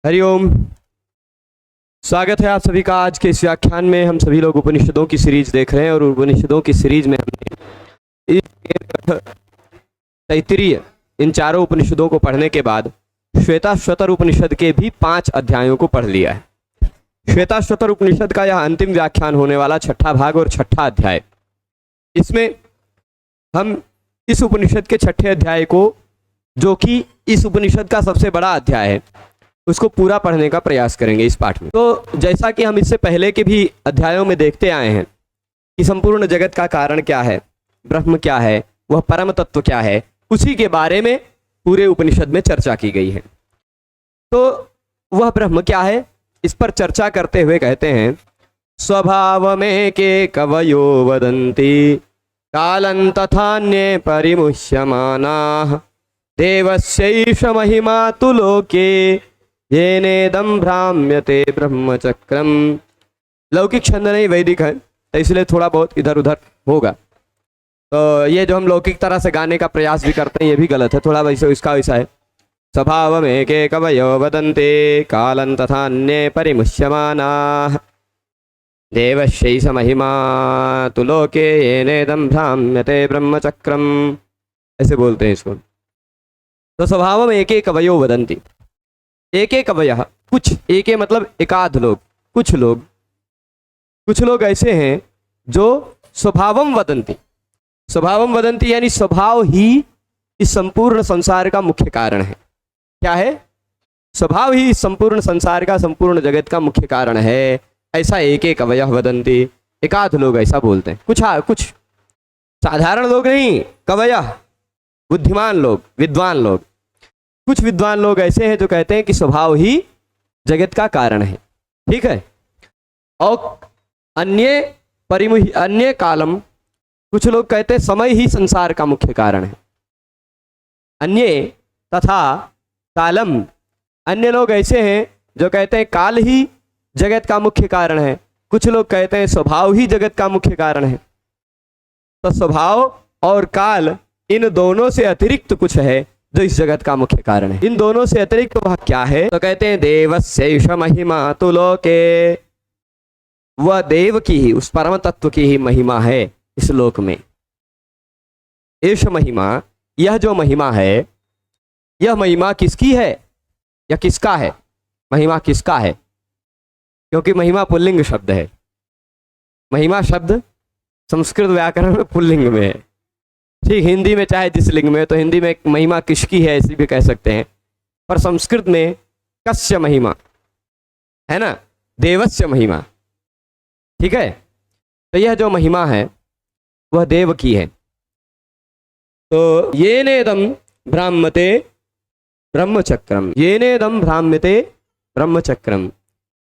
हरिओम। स्वागत है आप सभी का आज के इस व्याख्यान में। हम सभी लोग उपनिषदों की सीरीज देख रहे हैं और उपनिषदों की सीरीज में हमने तैत्तिरीय इन चारों उपनिषदों को पढ़ने के बाद श्वेताश्वतर उपनिषद के भी 5 अध्यायों को पढ़ लिया है। श्वेताश्वतर उपनिषद का यह अंतिम व्याख्यान होने वाला 6ठा भाग और 6ठा अध्याय। इसमें हम इस उपनिषद के 6ठे अध्याय को, जो कि इस उपनिषद का सबसे बड़ा अध्याय है, उसको पूरा पढ़ने का प्रयास करेंगे इस पाठ में। तो जैसा कि हम इससे पहले के भी अध्यायों में देखते आए हैं कि संपूर्ण जगत का कारण क्या है, ब्रह्म क्या है, वह परम तत्व क्या है, उसी के बारे में पूरे उपनिषद में चर्चा की गई है। तो वह ब्रह्म क्या है, इस पर चर्चा करते हुए कहते हैं, स्वभाव में के कवयो वदन्ति कालं तथान्ये परिमुह्यमानाः देवस्यैष महिमा तु लोके येनेदं भ्राम्यते ब्रह्मचक्रम। लौकिक छंद नहीं, वैदिक है, तो इसलिए थोड़ा बहुत इधर उधर होगा। तो ये जो हम लौकिक तरह से गाने का प्रयास भी करते हैं, ये भी गलत है, थोड़ा वैसे इसका वैसा है। स्वभाव में के कवयो वदन्ते कालं तथान्ये परिमुह्यमानाः देवस्यैष महिमा तु लोके येनेदं भ्राम्यते ब्रह्मचक्रम, ऐसे बोलते हैं इसको। तो स्वभाव में एक कवयो वदन्ति, एक कवयः, कुछ, एक मतलब एकाध लोग, कुछ लोग ऐसे हैं जो स्वभावम वदन्ति। स्वभावम वदन्ति यानी स्वभाव ही इस संपूर्ण संसार का मुख्य कारण है। क्या है? स्वभाव ही इस संपूर्ण संसार का, संपूर्ण जगत का मुख्य कारण है। ऐसा एक कवयः वदन्ति, एकाध लोग ऐसा बोलते हैं। कुछ साधारण लोग नहीं, कवयः बुद्धिमान लोग, विद्वान लोग। कुछ विद्वान लोग ऐसे हैं जो कहते हैं कि स्वभाव ही जगत का कारण है। ठीक है। और अन्य कालम, कुछ लोग कहते हैं समय ही संसार का मुख्य कारण है। अन्य तथा कालम, अन्य लोग ऐसे हैं जो कहते हैं काल ही जगत का मुख्य कारण है। कुछ लोग कहते हैं स्वभाव ही जगत का मुख्य कारण है। तो स्वभाव और काल, इन दोनों से अतिरिक्त कुछ है जो इस जगत का मुख्य कारण है। इन दोनों से अतिरिक्त वह क्या है? तो कहते हैं देवस्यैष महिमा तु लोके, वह देव की ही, उस परम तत्व की ही महिमा है इस लोक में। एष महिमा, यह जो महिमा है, यह महिमा किसकी है या किसका है? महिमा किसका है? क्योंकि महिमा पुल्लिंग शब्द है। महिमा शब्द संस्कृत व्याकरण में पुल्लिंग में है। ठीक, हिंदी में चाहे जिस लिंग में, तो हिंदी में महिमा किसकी है ऐसी भी कह सकते हैं, पर संस्कृत में कस्य महिमा है ना, देवस्य महिमा। ठीक है। तो यह जो महिमा है वह देव की है। तो येनेदं भ्राम्यते ब्रह्मचक्रम, येनेदं भ्राम्यते ब्रह्मचक्रम,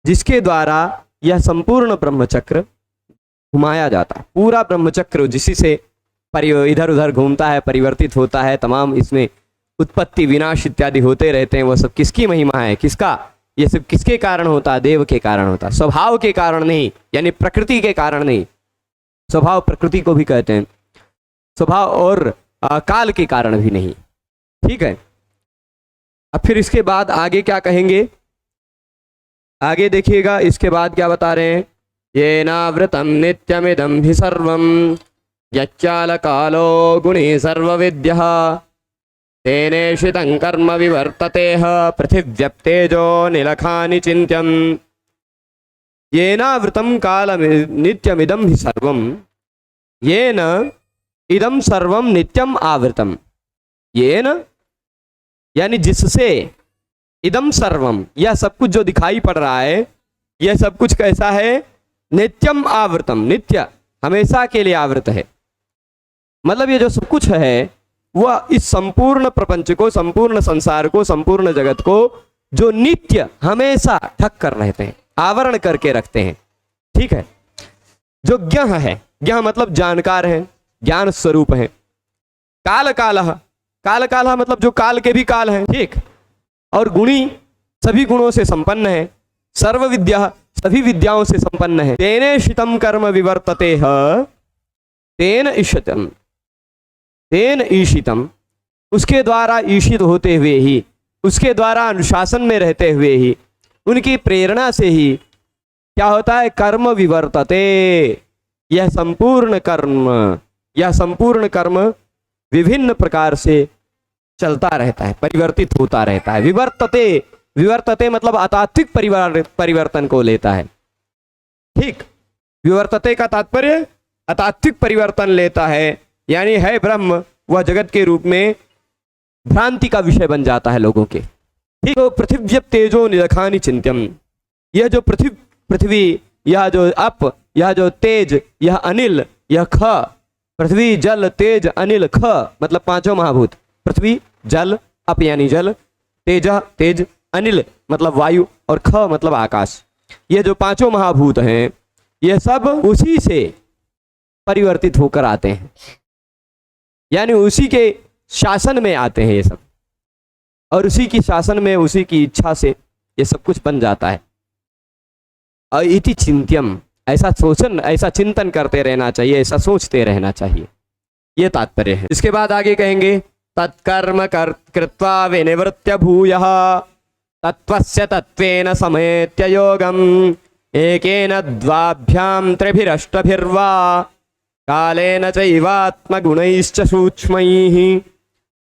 जिसके द्वारा यह संपूर्ण ब्रह्मचक्र घुमाया जाता है। पूरा ब्रह्मचक्र जिसी से इधर उधर घूमता है, परिवर्तित होता है, तमाम इसमें उत्पत्ति विनाश इत्यादि होते रहते हैं, वह सब किसकी महिमा है? किसका? ये सब किसके कारण होता है? देव के कारण होता है। स्वभाव के कारण नहीं, यानी प्रकृति के कारण नहीं। स्वभाव प्रकृति को भी कहते हैं, स्वभाव और काल के कारण भी नहीं। ठीक है। अब फिर इसके बाद आगे क्या कहेंगे? आगे देखिएगा, इसके बाद क्या बता रहे हैं? येनावृतं नित्यमिदं हि सर्वं यच्चाल कालो गुणी सर्वविद्यः तेनेशितं कर्म विवर्ततेह पृथिव्यप्तेजो निलखानि चिन्त्यम्। येनावृतं कालं नित्यमिदं हि सर्वं, येन इदं सर्वं नित्यम आवृतम। येन यानी जिससे, इदं सर्वम, यह सब कुछ जो दिखाई पड़ रहा है, यह सब कुछ कैसा है? नित्यम आवृतम, नित्य, हमेशा के लिए आवृत है। मतलब ये जो सब कुछ है वह इस संपूर्ण प्रपंच को, संपूर्ण संसार को, संपूर्ण जगत को जो नित्य हमेशा ढक कर रहते हैं, आवरण करके रखते हैं। ठीक है। जो ज्ञः है, ज्ञः मतलब जानकार है, ज्ञान स्वरूप है। काल कालः, काल कालः मतलब जो काल के भी काल है। ठीक। और गुणी, सभी गुणों से संपन्न है। सर्व विद्या, सभी विद्याओं से संपन्न है। तेनेशितं कर्म विवर्ततेह, तेन ईशितम, तेन ईशितम, उसके द्वारा ईशित होते हुए ही, उसके द्वारा अनुशासन में रहते हुए ही, उनकी प्रेरणा से ही क्या होता है, कर्म विवर्तते। यह संपूर्ण कर्म विभिन्न प्रकार से चलता रहता है, परिवर्तित होता रहता है। विवर्तते मतलब अतात्विक परिवर्तन को लेता है। ठीक, विवर्तते का तात्पर्य अतात्विक परिवर्तन लेता है, यानी है ब्रह्म, वह जगत के रूप में भ्रांति का विषय बन जाता है लोगों के। ठीक, तो पृथिव्य तेजो निलखानि चिंत्यम, यह जो पृथ्वी, यह जो अप, यह जो तेज, यह अनिल, यह ख, पृथ्वी जल तेज अनिल ख मतलब पांचों महाभूत, पृथ्वी जल अप यानी जल, तेज अनिल मतलब वायु, और ख मतलब आकाश। ये जो पांचों महाभूत हैं ये सब उसी से परिवर्तित होकर आते हैं, यानी उसी के शासन में आते हैं ये सब, और उसी की शासन में, उसी की इच्छा से ये सब कुछ बन जाता है। और इति चिंत्यम, ऐसा चिंतन करते रहना चाहिए, ऐसा सोचते रहना चाहिए, ये तात्पर्य है। इसके बाद आगे कहेंगे तत्कर्म कृत्वा विनिवृत्य भूयः तत्त्वस्य तत्त्वेन समेत्य योगम् एकेन द्वाभ्यां त्रिभिरष्टभिर्वा कालेन चैवात्मगुणैश्च सूक्ष्मैः।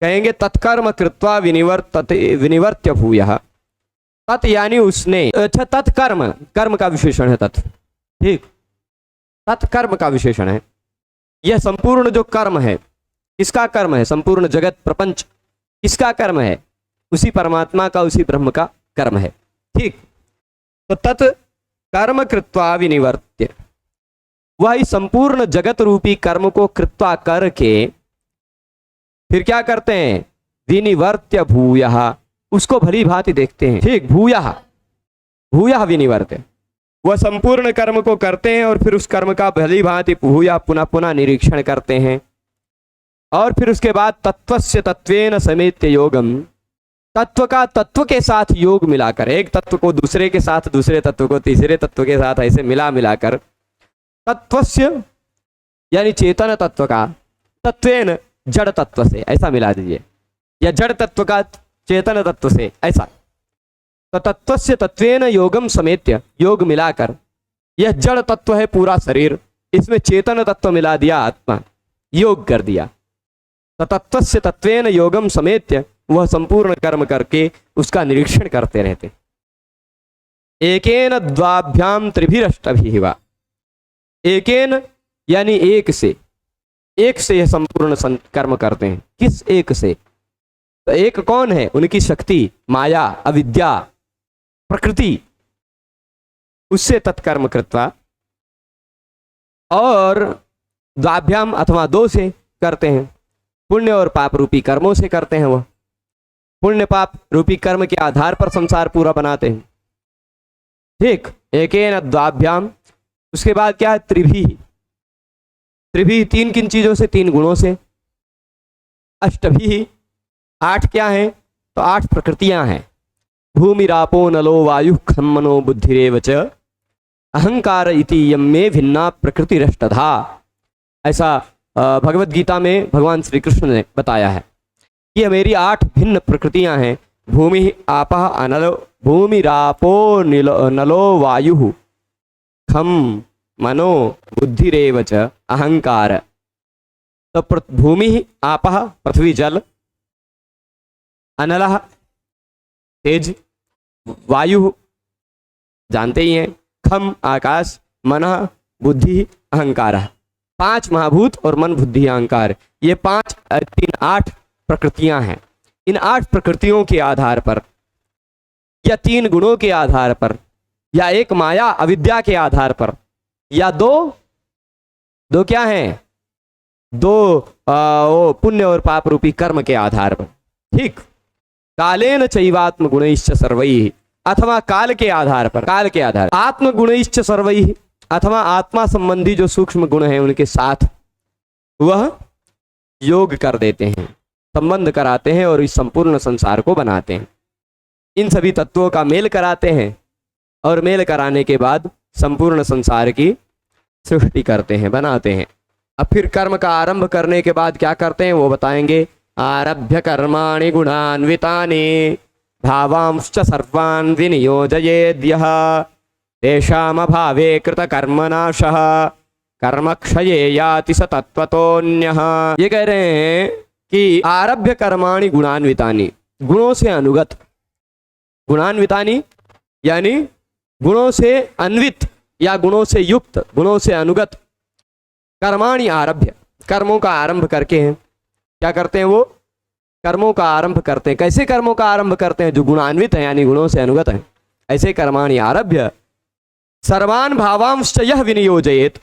कहेंगे तत्कर्म कृत्वा विनिवर्त्य भूयः, तत् यानी उसने, अच्छा तत्कर्म, कर्म का विशेषण है तत्, ठीक, तत्कर्म का विशेषण है। यह संपूर्ण जो कर्म है, किसका कर्म है, संपूर्ण जगत प्रपंच किसका कर्म है, उसी परमात्मा का, उसी ब्रह्म का कर्म है। ठीक, तो तत्कर्म कृत्वा विनिवर्त्य, वह इस संपूर्ण जगत रूपी कर्म को कृत्वा करके फिर क्या करते हैं, विनिवर्त्य भूयः, उसको भली भांति देखते हैं। ठीक, भूयः विनिवर्त्य, वह संपूर्ण कर्म को करते हैं और फिर उस कर्म का भली भांति भूयः पुनः पुनः निरीक्षण करते हैं। और फिर उसके बाद तत्वस्य तत्वेन समेत्य योगम, तत्व का तत्व के साथ योग मिलाकर, एक तत्व को दूसरे के साथ, दूसरे तत्व को तीसरे तत्व के साथ ऐसे मिलाकर, तत्वस्य यानी चेतन तत्व का, तत्वेन जड़ तत्व से, ऐसा मिला दीजिए, या जड़ तत्व का चेतन तत्व से, ऐसा। तो तत्वस्य तत्वेन योगम समेत्य, योग मिलाकर, यह जड़ तत्व है पूरा शरीर, इसमें चेतन तत्व मिला दिया, आत्मा, योग कर दिया। तो तत्वस्य तत्वेन योगम समेत्य, वह संपूर्ण कर्म करके उसका निरीक्षण करते रहते। एकेन द्वाभ्याम त्रिभिरष्टभिः वा, एकेन यानी एक से यह संपूर्ण कर्म करते हैं। किस एक से, तो एक कौन है, उनकी शक्ति, माया, अविद्या, प्रकृति, उससे तत्कर्म कृत्वा, और द्वाभ्याम अथवा दो से करते हैं, पुण्य और पाप रूपी कर्मों से करते हैं। वह पुण्य पाप रूपी कर्म के आधार पर संसार पूरा बनाते हैं। ठीक, एकेन द्वाभ्याम, उसके बाद क्या है, त्रिभिः, तीन किन चीजों से, तीन गुणों से। अष्टभिः, आठ क्या है, तो आठ प्रकृतियां हैं, भूमिरापो नलो वायु खम मनो बुद्धिरेव च अहंकार इति यम्मे भिन्ना प्रकृतिरष्टधा, ऐसा भगवत गीता में भगवान श्री कृष्ण ने बताया है। ये मेरी आठ भिन्न प्रकृतियां हैं, भूमि आपः अनलो, भूमिरापो नलो वायु खम मनो बुद्धिरेव च अहंकार। तो भूमि आपः पृथ्वी जल, अनलः तेज, वायु जानते ही हैं, खम आकाश, मनः बुद्धि अहंकार, पांच महाभूत और मन बुद्धि अहंकार, ये आठ प्रकृतियां हैं। इन आठ प्रकृतियों के आधार पर, या तीन गुणों के आधार पर, या एक माया अविद्या के आधार पर, या दो क्या हैं, दो पुण्य और पाप रूपी कर्म के आधार पर। ठीक, कालेन चैवात्म गुणैश्च सर्वैः, अथवा काल के आधार पर, आत्म गुणैश्च सर्वैः, अथवा आत्मा संबंधी जो सूक्ष्म गुण हैं उनके साथ वह योग कर देते हैं, संबंध कराते हैं और इस संपूर्ण संसार को बनाते हैं। इन सभी तत्वों का मेल कराते हैं और मेल कराने के बाद संपूर्ण संसार की सृष्टि करते हैं, बनाते हैं। अब फिर कर्म का आरंभ करने के बाद क्या करते हैं वो बताएंगे। आरभ्य कर्माणि गुणान्वितानि भावांश्च सर्वान् विनियोजयेद्यः तेषामभावे कृतकर्मनाशः कर्मक्षये याति स तत्त्वतोऽन्यः। ये कह रहे हैं कि आरभ्य कर्माणि गुणान्वितानि, गुणों से अनुगत, गुणान्वितानि यानी गुणों से अन्वित या गुणों से युक्त, गुणों से अनुगत, कर्माणि आरभ्य, कर्मों का आरंभ करके हैं। क्या करते हैं वो? कर्मों का आरंभ करते हैं। कैसे कर्मों का आरंभ करते हैं? जो गुणान्वित है यानी गुणों से अनुगत है। ऐसे कर्माणि आरभ्य सर्वान् भावांश्च यः विनियोजयेत्,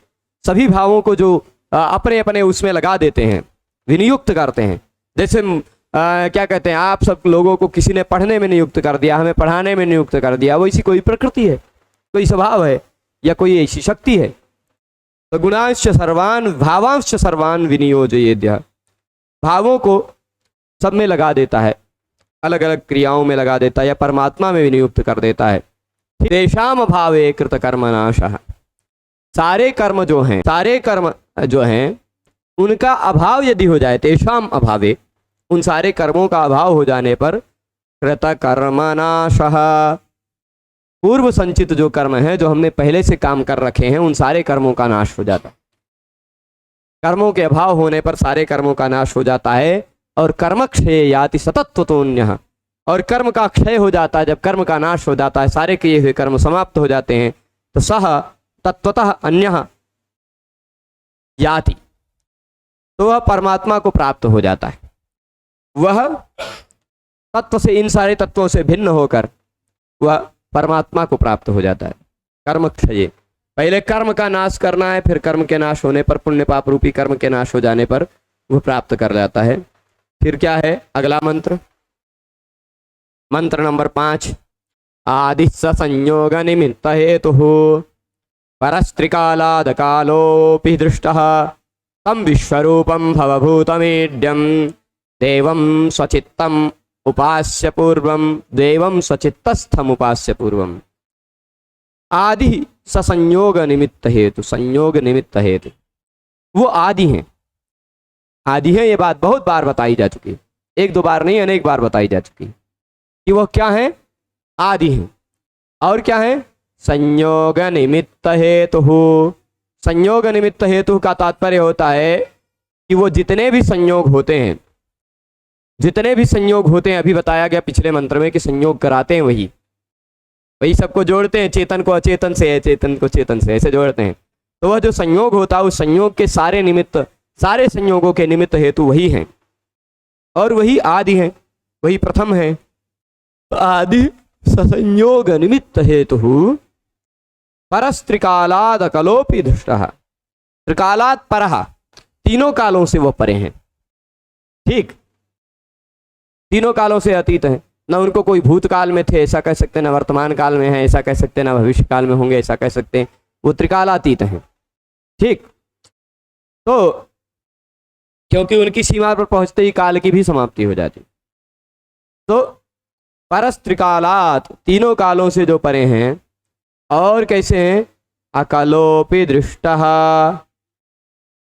सभी भावों को जो अपने अपने उसमें लगा देते हैं, विनियुक्त करते हैं। जैसे क्या कहते हैं, आप सब लोगों को किसी ने पढ़ने में नियुक्त कर दिया, हमें पढ़ाने में नियुक्त कर दिया, वो इसी कोई प्रकृति है, कोई स्वभाव है या कोई ऐसी शक्ति है। तो गुणांश्च सर्वान् भावांश्च सर्वान् विनियोजयेद्यः, भावों को सब में लगा देता है, अलग अलग क्रियाओं में लगा देता है या परमात्मा में विनियुक्त कर देता है। तेषाम भावे कृत कर्मनाशः, सारे कर्म जो हैं, सारे कर्म जो हैं उनका अभाव यदि हो जाए, तेषाम अभावे, उन सारे कर्मों का अभाव हो जाने पर कृत कर्मनाशः, पूर्व संचित जो कर्म है, जो हमने पहले से काम कर रखे हैं, उन सारे कर्मों का नाश हो जाता है। कर्मों के अभाव होने पर सारे कर्मों का नाश हो जाता है। और कर्म क्षय याति सतत्वतोऽन्यः, और कर्म का क्षय हो जाता है। जब कर्म का नाश हो जाता है, सारे किए हुए कर्म समाप्त हो जाते हैं, तो सह तत्वतः अन्यः याति, तो वह परमात्मा को प्राप्त हो जाता है। वह तत्व से, इन सारे तत्वों से भिन्न होकर वह परमात्मा को प्राप्त हो जाता है। कर्म क्षय, पहले कर्म का नाश करना है, फिर कर्म के नाश होने पर, पुण्य पाप रूपी कर्म के नाश हो जाने पर वह प्राप्त कर जाता है। फिर क्या है अगला मंत्र? मंत्र नंबर 5, आदि स संयोग निमित्त हेतु परस्त्रिकालाद कालोपि दृष्टः तम विश्वरूपं भवभूतमीड्यं देवं स्वचित्तम् उपास्य पूर्वं, देवं स्वचित्तस्थम उपास्य पूर्वम। आदि स संयोग निमित्त हेतु, संयोग निमित्त हेतु, वो आदि हैं। आदि है, ये बात बहुत बार बताई जा चुकी है, एक दो बार नहीं अनेक बार बताई जा चुकी है कि वो क्या है? आदि हैं। और क्या है? संयोग निमित्त हेतु। संयोग निमित्त हेतु का तात्पर्य होता है कि वो जितने भी संयोग होते हैं, जितने भी संयोग होते हैं, अभी बताया गया पिछले मंत्र में कि संयोग कराते हैं वही सबको जोड़ते हैं, चेतन को अचेतन से, चेतन को चेतन से, ऐसे जोड़ते हैं। तो वह जो संयोग होता है, उस संयोग के सारे निमित्त, सारे संयोगों के निमित्त हेतु वही हैं, और वही आदि हैं, वही प्रथम है। आदि संयोग निमित्त हेतु परस्त्रिकालाद कलोपि दृष्टः, त्रिकालात् परः, तीनों कालों से वह परे हैं। ठीक, तीनों कालों से अतीत हैं। न उनको कोई भूतकाल में थे ऐसा कह सकते हैं, न वर्तमान काल में है ऐसा कह सकते हैं, न भविष्य काल में होंगे ऐसा कह सकते हैं। वो त्रिकालातीत हैं। ठीक, तो क्योंकि उनकी सीमा पर पहुंचते ही काल की भी समाप्ति हो जाती। तो परस्त्रिकालात्, तीनों कालों से जो परे हैं। और कैसे हैं? अकलोपि दृष्टः,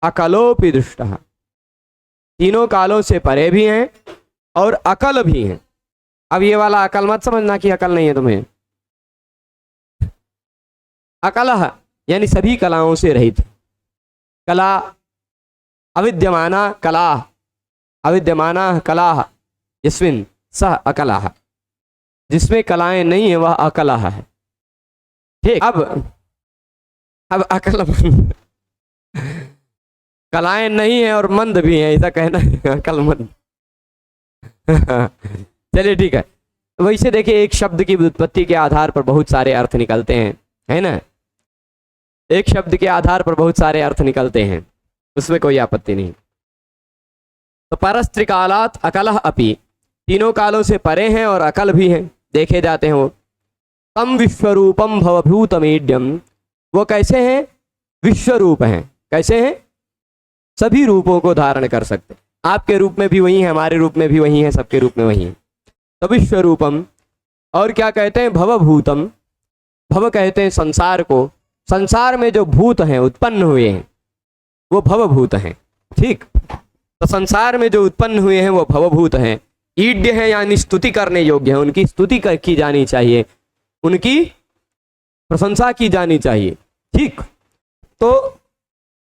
अकलोपि दृष्टः, तीनों कालों से परे भी हैं और अकल भी हैं। अब ये वाला अकल मत समझना कि अकल नहीं है तुम्हें। अकलः यानी सभी कलाओं से रहित। कला अविद्यमाना कला, अविद्यमाना कला यस्मिन् सः अकलः, जिसमें कलाएं नहीं है वह अकलः है। ठीक, अब अकल कलाएं नहीं है और मंद भी है, ऐसा कहना है अकलमंद। चलिए ठीक है। वैसे देखिए, एक शब्द की उत्पत्ति के आधार पर बहुत सारे अर्थ निकलते हैं, है ना? एक शब्द के आधार पर बहुत सारे अर्थ निकलते हैं, उसमें कोई आपत्ति नहीं। तो परस्त्रिकालात् अकलः अपि, तीनों कालों से परे हैं और अकल भी हैं, देखे जाते हैं वो। तम विश्वरूपम भवभूतमीड्यम, वो कैसे हैं? विश्वरूप हैं। कैसे हैं? सभी रूपों को धारण कर सकते। आपके रूप में भी वही है, हमारे रूप में भी वही है, सबके रूप में वही है। तो विश्वरूपम, और क्या कहते हैं? भवभूतम, भव कहते हैं संसार को। संसार में जो भूत हैं, उत्पन्न हुए हैं, वो भवभूत हैं। ठीक, तो संसार में जो उत्पन्न हुए हैं वो भवभूत हैं। ईड्य है यानी स्तुति करने योग्य है, उनकी स्तुति की जानी चाहिए, उनकी प्रशंसा की जानी चाहिए। ठीक, तो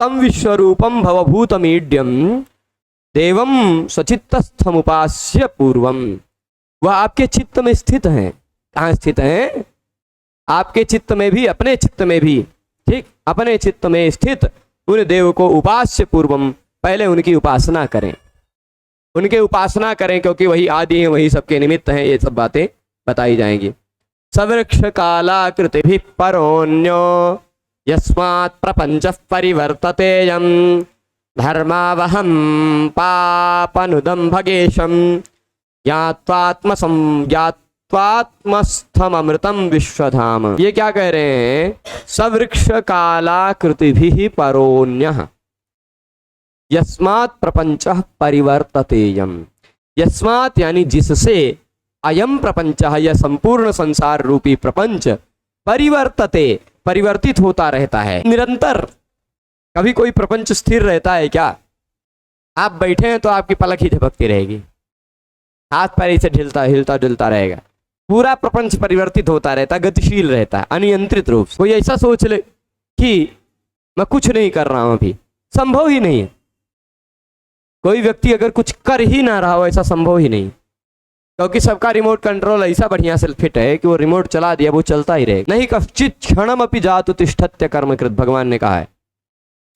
तम विश्वरूपम भवभूतमीड्यम देवम स्वचित्तस्थमुपास्य पूर्वम, वह आपके चित्त में स्थित हैं। कहाँ स्थित हैं? आपके चित्त में भी, अपने चित्त में भी। ठीक, अपने चित्त में स्थित उन देव को उपास्य पूर्वम, पहले उनकी उपासना करें, उनके उपासना करें, क्योंकि वही आदि हैं, वही सबके निमित्त हैं। ये सब बातें बताई जाएंगी। सवृक्ष कालाकृति भी परोन्यो यस्मात् प्रपंच परिवर्तते यम धर्मावहम पापनुदम भगेशम ज्ञात्वात्मस्थम अमृतम विश्वधाम। ये क्या कह रहे हैं? सवृक्ष कालाकृति भी परोन्यः यस्मात् प्रपंच परिवर्तते यम, यस्मात् यानी जिससे, अयम प्रपंच, यह संपूर्ण संसार रूपी प्रपंच, परिवर्तते परिवर्तित होता रहता है निरंतर। कभी कोई प्रपंच स्थिर रहता है क्या? आप बैठे हैं तो आपकी पलक ही झपकती रहेगी, हाथ पैर इसे हिलता डुलता रहेगा। पूरा प्रपंच परिवर्तित होता रहता है, गतिशील रहता है, अनियंत्रित रूप से। कोई ऐसा सोच ले कि मैं कुछ नहीं कर रहा हूं, अभी संभव ही नहीं है। कोई व्यक्ति अगर कुछ कर ही ना रहा हो, ऐसा संभव ही नहीं, क्योंकि सबका रिमोट कंट्रोल ऐसा बढ़िया से फिट है कि वो रिमोट चला दिया, वो चलता ही रहेगा। नहीं कश्चित क्षणम अपि जातु तिष्ठत्य कर्मकृत, भगवान ने कहा है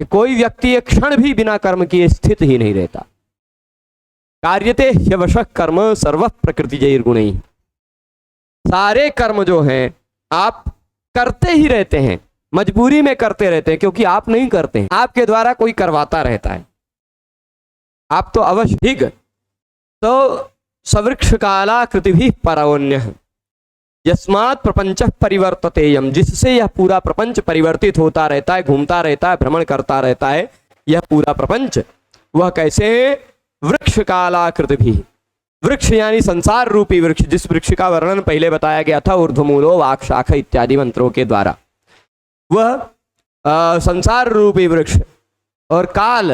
कि कोई व्यक्ति एक क्षण भी बिना कर्म किए स्थित ही नहीं रहता। कार्यते ह्यवशः कर्म सर्व प्रकृति जैर्गुणैः, सारे कर्म जो हैं आप करते ही रहते हैं, मजबूरी में करते रहते हैं, क्योंकि आप नहीं करते हैं, आपके द्वारा कोई करवाता रहता है, आप तो अवश्य। ठीक, तो सवृक्ष कालाकृति भी परोन्यः यस्मात् प्रपंच परिवर्तते यम, जिससे यह पूरा प्रपंच परिवर्तित होता रहता है, घूमता रहता है, भ्रमण करता रहता है यह पूरा प्रपंच। वह कैसे है? वृक्ष कालाकृति भी, वृक्ष यानी संसार रूपी वृक्ष, जिस वृक्ष का वर्णन पहले बताया गया था ऊर्ध्वमूलो वाक् शाखा इत्यादि मंत्रों के द्वारा। वह संसार रूपी वृक्ष और काल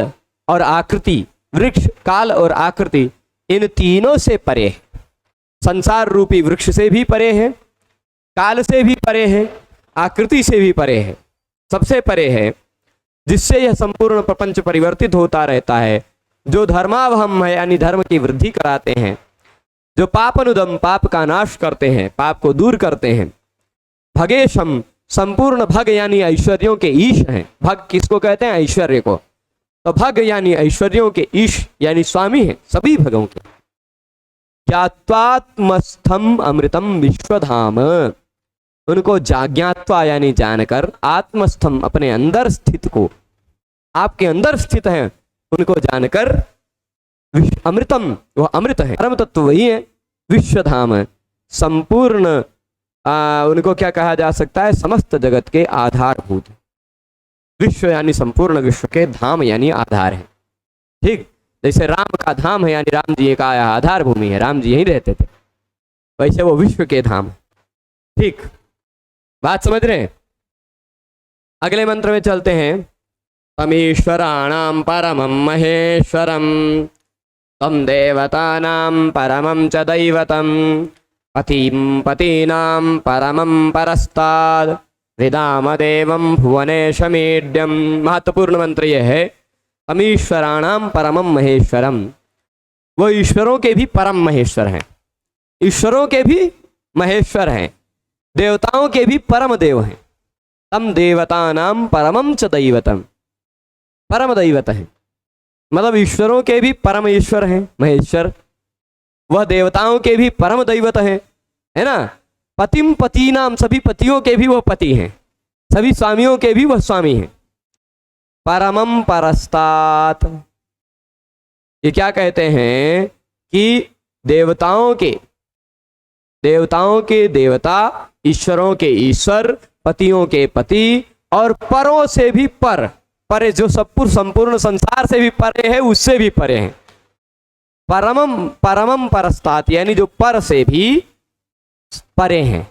और आकृति, वृक्ष, काल और आकृति, इन तीनों से परे है। संसार रूपी वृक्ष से भी परे है, काल से भी परे है, आकृति से भी परे है, सबसे परे है, जिससे यह संपूर्ण प्रपंच परिवर्तित होता रहता है। जो धर्मावहम है यानी धर्म की वृद्धि कराते हैं, जो पापनुदम, पाप का नाश करते हैं, पाप को दूर करते हैं, भगेशम, संपूर्ण भग यानी ऐश्वर्यों के ईश हैं। भग किसको कहते हैं? ऐश्वर्य को। तो भग यानी ऐश्वर्यों के ईश यानी स्वामी है सभी भगों के। ज्ञात्वात्मस्थम अमृतम विश्वधाम, उनको ज्ञात्वा यानी जानकर, आत्मस्थम अपने अंदर स्थित को, आपके अंदर स्थित है, उनको जानकर, अमृतम, वह अमृत है, परम तत्व वही है, विश्वधाम, संपूर्ण, उनको क्या कहा जा सकता है? समस्त जगत के आधारभूत। विश्व यानी संपूर्ण विश्व के, धाम यानी आधार है। ठीक, जैसे राम का धाम है यानी राम जी का आधार भूमि है, राम जी यहीं रहते थे, वैसे वो विश्व के धाम है। ठीक, बात समझ रहे हैं? अगले मंत्र में चलते हैं। तमीश्वराणां परमं महेश्वरं तम देवतानां परमं च दैवतं पतिं पतीनां परमं परस्ताद् विदाम देवं भुवनेशमीड्यम। महत्वपूर्ण मंत्र यह है, अमीश्वराणाम परमं महेश्वरम, वो ईश्वरों के भी परम महेश्वर हैं, ईश्वरों के भी महेश्वर हैं, देवताओं के भी परम देव हैं। तम देवतानां परमं च दैवतम, परम दैवत हैं, मतलब ईश्वरों के भी परम ईश्वर हैं महेश्वर, वह देवताओं के भी परम दैवत हैं, है ना। पतिम पतीनाम, सभी पतियों के भी वह पति हैं, सभी स्वामियों के भी वह स्वामी हैं। परमम परस्तात, ये क्या कहते हैं कि देवताओं के देवता, ईश्वरों के ईश्वर, पतियों के पति और परों से भी पर, परे जो सब संपूर्ण संसार से भी परे है, उससे भी परे हैं। परमम परस्तात यानी जो पर से भी परे हैं,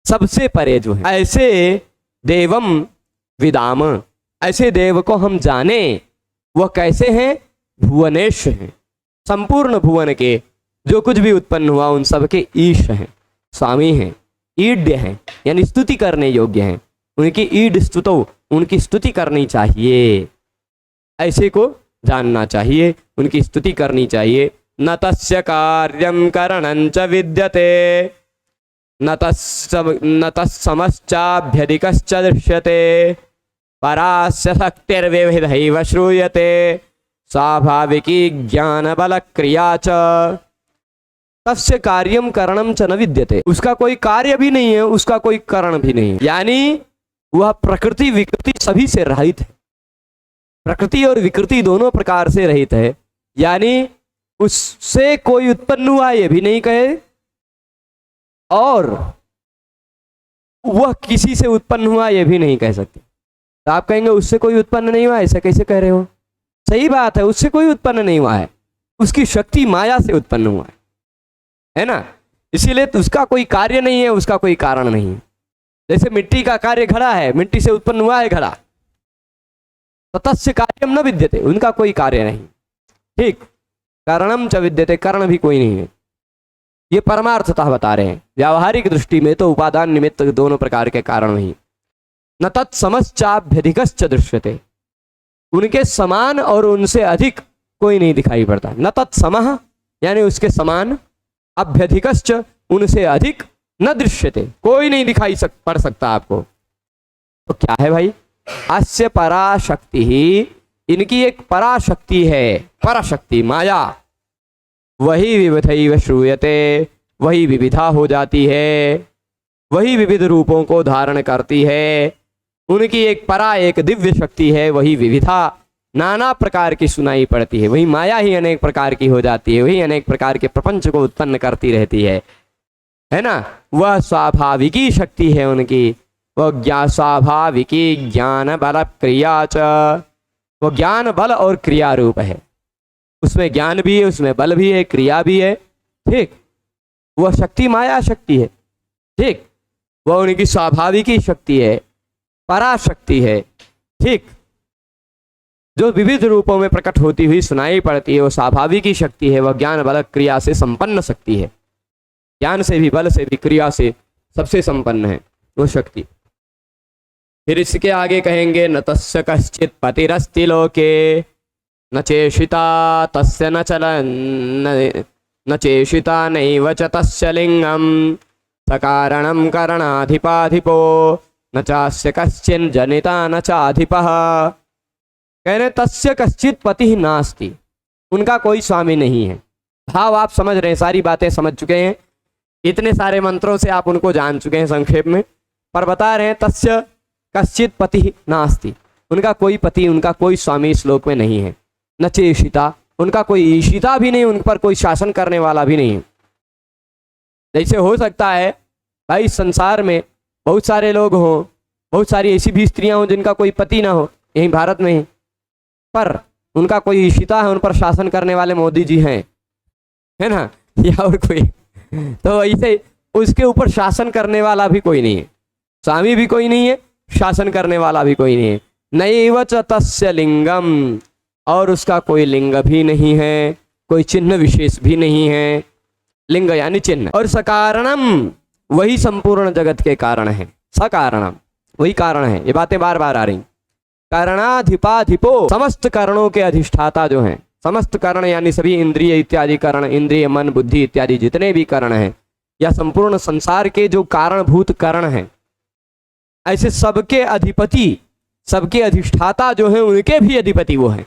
सबसे परे जो है। ऐसे देवम विदाम, ऐसे देव को हम जाने, वह कैसे हैं? भुवनेश हैं, संपूर्ण भुवन के जो कुछ भी उत्पन्न हुआ उन सब के ईश हैं, स्वामी हैं, ईड्य हैं, यानी स्तुति करने योग्य हैं। उनकी ईड स्तुतो, उनकी स्तुति करनी चाहिए, ऐसे को जानना चाहिए, उनकी स्तुति करनी चाहिए। न तस्य कार्यं करणं च विद्यते, न तत्समश्चाभ्यधिकश्च दृश्यते, परास्य शक्तिर्विविधैव श्रूयते, स्वाभाविकी ज्ञान बल क्रिया च। तस्य कार्यम करणम च न विद्यते, उसका कोई कार्य भी नहीं है, उसका कोई करण भी नहीं है, यानी वह प्रकृति विकृति सभी से रहित है। प्रकृति और विकृति दोनों प्रकार से रहित है, यानी उससे कोई उत्पन्न हुआ ये भी नहीं कहे और वह किसी से उत्पन्न हुआ ये भी नहीं कह सकते। तो आप कहेंगे उससे कोई उत्पन्न नहीं हुआ, ऐसा कैसे कह रहे हो? सही बात है, उससे कोई उत्पन्न नहीं हुआ है, उसकी शक्ति माया से उत्पन्न हुआ है ना। इसीलिए तो उसका कोई कार्य नहीं है, उसका कोई कारण नहीं है। जैसे मिट्टी का कार्य घड़ा है, मिट्टी से उत्पन्न हुआ है घड़ा, ततस्य कार्यम न विद्यते, उनका कोई कार्य नहीं। ठीक, कारणम च विद्यते, कारण भी कोई नहीं है। ये परमार्थतः बता रहे हैं। व्यावहारिक दृष्टि में तो उपादान निमित्त दोनों प्रकार के कारण ही। न तत्समश्चाभ्यधिकश्च दृश्यते, उनके समान और उनसे अधिक कोई नहीं दिखाई पड़ता। न तत्समः यानी उसके समान, अभ्यधिकश्च उनसे अधिक, न दृश्यते कोई नहीं दिखाई पड़ सकता आपको। तो क्या है भाई? अस्य पराशक्ति ही, इनकी एक पराशक्ति है, पराशक्ति माया, वही विविधैव श्रूयते, वही विविधा हो जाती है, वही विविध रूपों को धारण करती है। उनकी एक परा, एक दिव्य शक्ति है, वही विविधा नाना प्रकार की सुनाई पड़ती है। वही माया ही अनेक प्रकार की हो जाती है, वही अनेक प्रकार के प्रपंच को उत्पन्न करती रहती है ना। वह स्वाभाविकी शक्ति है उनकी, वह स्वाभाविकी ज्ञान बल क्रिया च, वो ज्ञान बल और क्रिया रूप है। उसमें ज्ञान भी है, उसमें बल भी है, क्रिया भी है। ठीक, वह शक्ति माया शक्ति है। ठीक, वह उनकी स्वाभाविकी शक्ति है, पराशक्ति है। ठीक, जो विविध रूपों में प्रकट होती हुई सुनाई पड़ती है, वो स्वाभाविकी शक्ति है। वह ज्ञान बल क्रिया से संपन्न शक्ति है, ज्ञान से भी, बल से भी, क्रिया से सबसे संपन्न है वो शक्ति। फिर इसके आगे कहेंगे न तस्य कश्चित पतिरस्ति लोके, न चेषिता तस्य न चलन, न चेषिता नैव च तस्य लिंगम, सकारणं करणाधिपाधिपो, न चास्य कश्चिन् जनिता न चाधिपः। कह रहे तस्य कश्चित पति नास्ति, उनका कोई स्वामी नहीं है। भाव आप समझ रहे हैं, सारी बातें समझ चुके हैं, इतने सारे मंत्रों से आप उनको जान चुके हैं संक्षेप में। पर बता रहे हैं तस्य कश्चित पति नास्ति, उनका कोई पति, उनका कोई स्वामी इस लोक में नहीं है। न चेषिता, उनका कोई ईशिता भी नहीं, उन पर कोई शासन करने वाला भी नहीं है। जैसे हो सकता है भाई संसार में बहुत सारे लोग हों, बहुत सारी ऐसी भी स्त्रियां हों जिनका कोई पति ना हो, यहीं भारत में ही, पर उनका कोई ईशिता है, उन पर शासन करने वाले मोदी जी हैं, है ना, या और कोई। तो ऐसे उसके ऊपर शासन करने वाला भी कोई नहीं है, स्वामी भी कोई नहीं है, शासन करने वाला भी कोई नहीं है। नैव च तस्य लिंगम, और उसका कोई लिंग भी नहीं है, कोई चिन्ह विशेष भी नहीं है। लिंग यानी चिन्ह। और सकारणम, वही संपूर्ण जगत के कारण है। सकारणम वही कारण है, ये बातें बार बार आ रही। करणाधिपाधिपो, समस्त करणों के अधिष्ठाता जो हैं, समस्त करण यानी सभी इंद्रिय इत्यादि करण, इंद्रिय मन बुद्धि इत्यादि जितने भी करण हैं, या संपूर्ण संसार के जो कारणभूत करण हैं, ऐसे सबके अधिपति, सबके अधिष्ठाता जो हैं, उनके भी अधिपति वो हैं।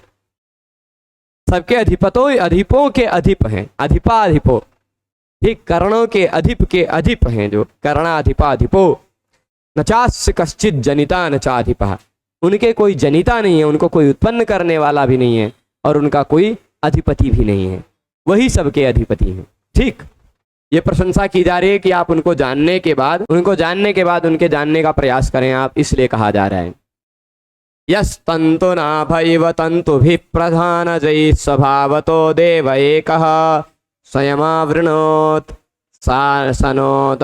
सबके अधिपों के अधिप हैं, अधिपाधिपो। ठीक, करणों के अधिप हैं जो करणाधिपाधिपो। न चास्य कश्चित जनिता न चाधिपः, उनके कोई जनिता नहीं है, उनको कोई उत्पन्न करने वाला भी नहीं है, और उनका कोई अधिपति भी नहीं है, वही सबके अधिपति हैं। ठीक, ये प्रशंसा की जा रही है कि आप उनको जानने के बाद उनके जानने का प्रयास करें आप, इसलिए कहा जा रहा है। यस्तंतु नाभैव तंतुभिः प्रधानजैः स्वभावतो देव एकः, स्वयमावृणोत् सनो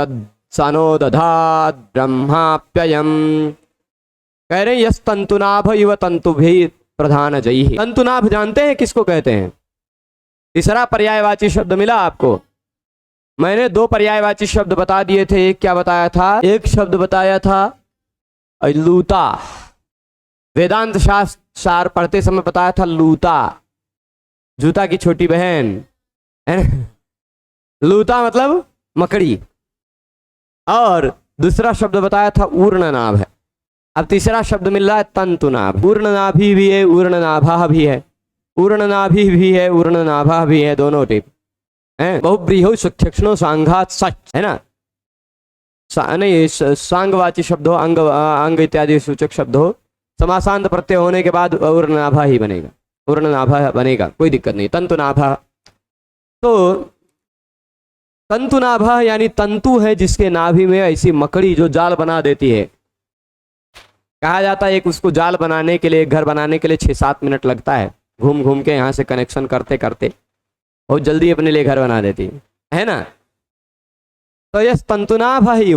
दधात् ब्रह्माप्ययम्। कह रहे यस्तंतुनाभ इव तंतुभिः प्रधानजैः। तंतुनाभ जानते हैं किसको कहते हैं? तीसरा पर्यायवाची शब्द मिला आपको। मैंने 2 पर्यायवाची शब्द बता दिए थे। एक क्या बताया था? एक शब्द बताया था लूता, वेदांत शास्त्र सार पढ़ते समय बताया था लूता, जूता की छोटी बहन है ना? लूता मतलब मकड़ी। और दूसरा शब्द बताया था ऊर्णनाभ है। अब तीसरा शब्द मिल रहा है तंतुनाभ। ऊर्णनाभि भी है, ऊर्णनाभा भी है, ऊर्णनाभि भी है, ऊर्णनाभा भी है, दोनों टाइप हैं। बहुब्रीहो सुक्षणो सांघात सच है ना? नहीं, सांगवाची शब्द हो, अंग इत्यादि सूचक शब्द हो, समासांत प्रत्यय होने के बाद ऊर्णनाभा ही बनेगा, ऊर्णनाभा बनेगा, कोई दिक्कत नहीं। तंतुनाभा, तो तंतुनाभा यानी तंतु है जिसके नाभि में ऐसी मकड़ी जो जाल बना देती है। कहा जाता है एक उसको जाल बनाने के लिए, घर बनाने के लिए 6-7 मिनट लगता है, घूम घूम के यहाँ से कनेक्शन करते करते बहुत जल्दी अपने लिए घर बना देती है ना? तो यह तंतुनाभ ही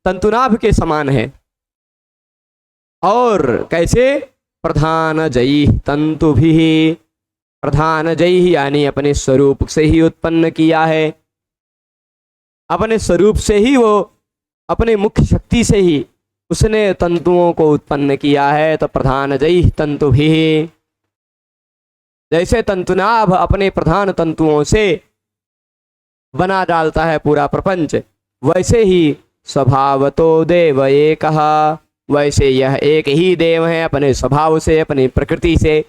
तंतुनाभ के समान है। और कैसे? प्रधान जयी तंतु भी, प्रधान जयी यानी अपने स्वरूप से ही उत्पन्न किया है, अपने स्वरूप से ही, वो अपने मुख्य शक्ति से ही उसने तंतुओं को उत्पन्न किया है। तो प्रधान जयी तंतु भी, जैसे तंतुनाभ अपने प्रधान तंतुओं से बना डालता है पूरा प्रपंच, वैसे ही स्वभावतो देव एकः, वैसे यह एक ही देव है अपने स्वभाव से, अपनी प्रकृति से।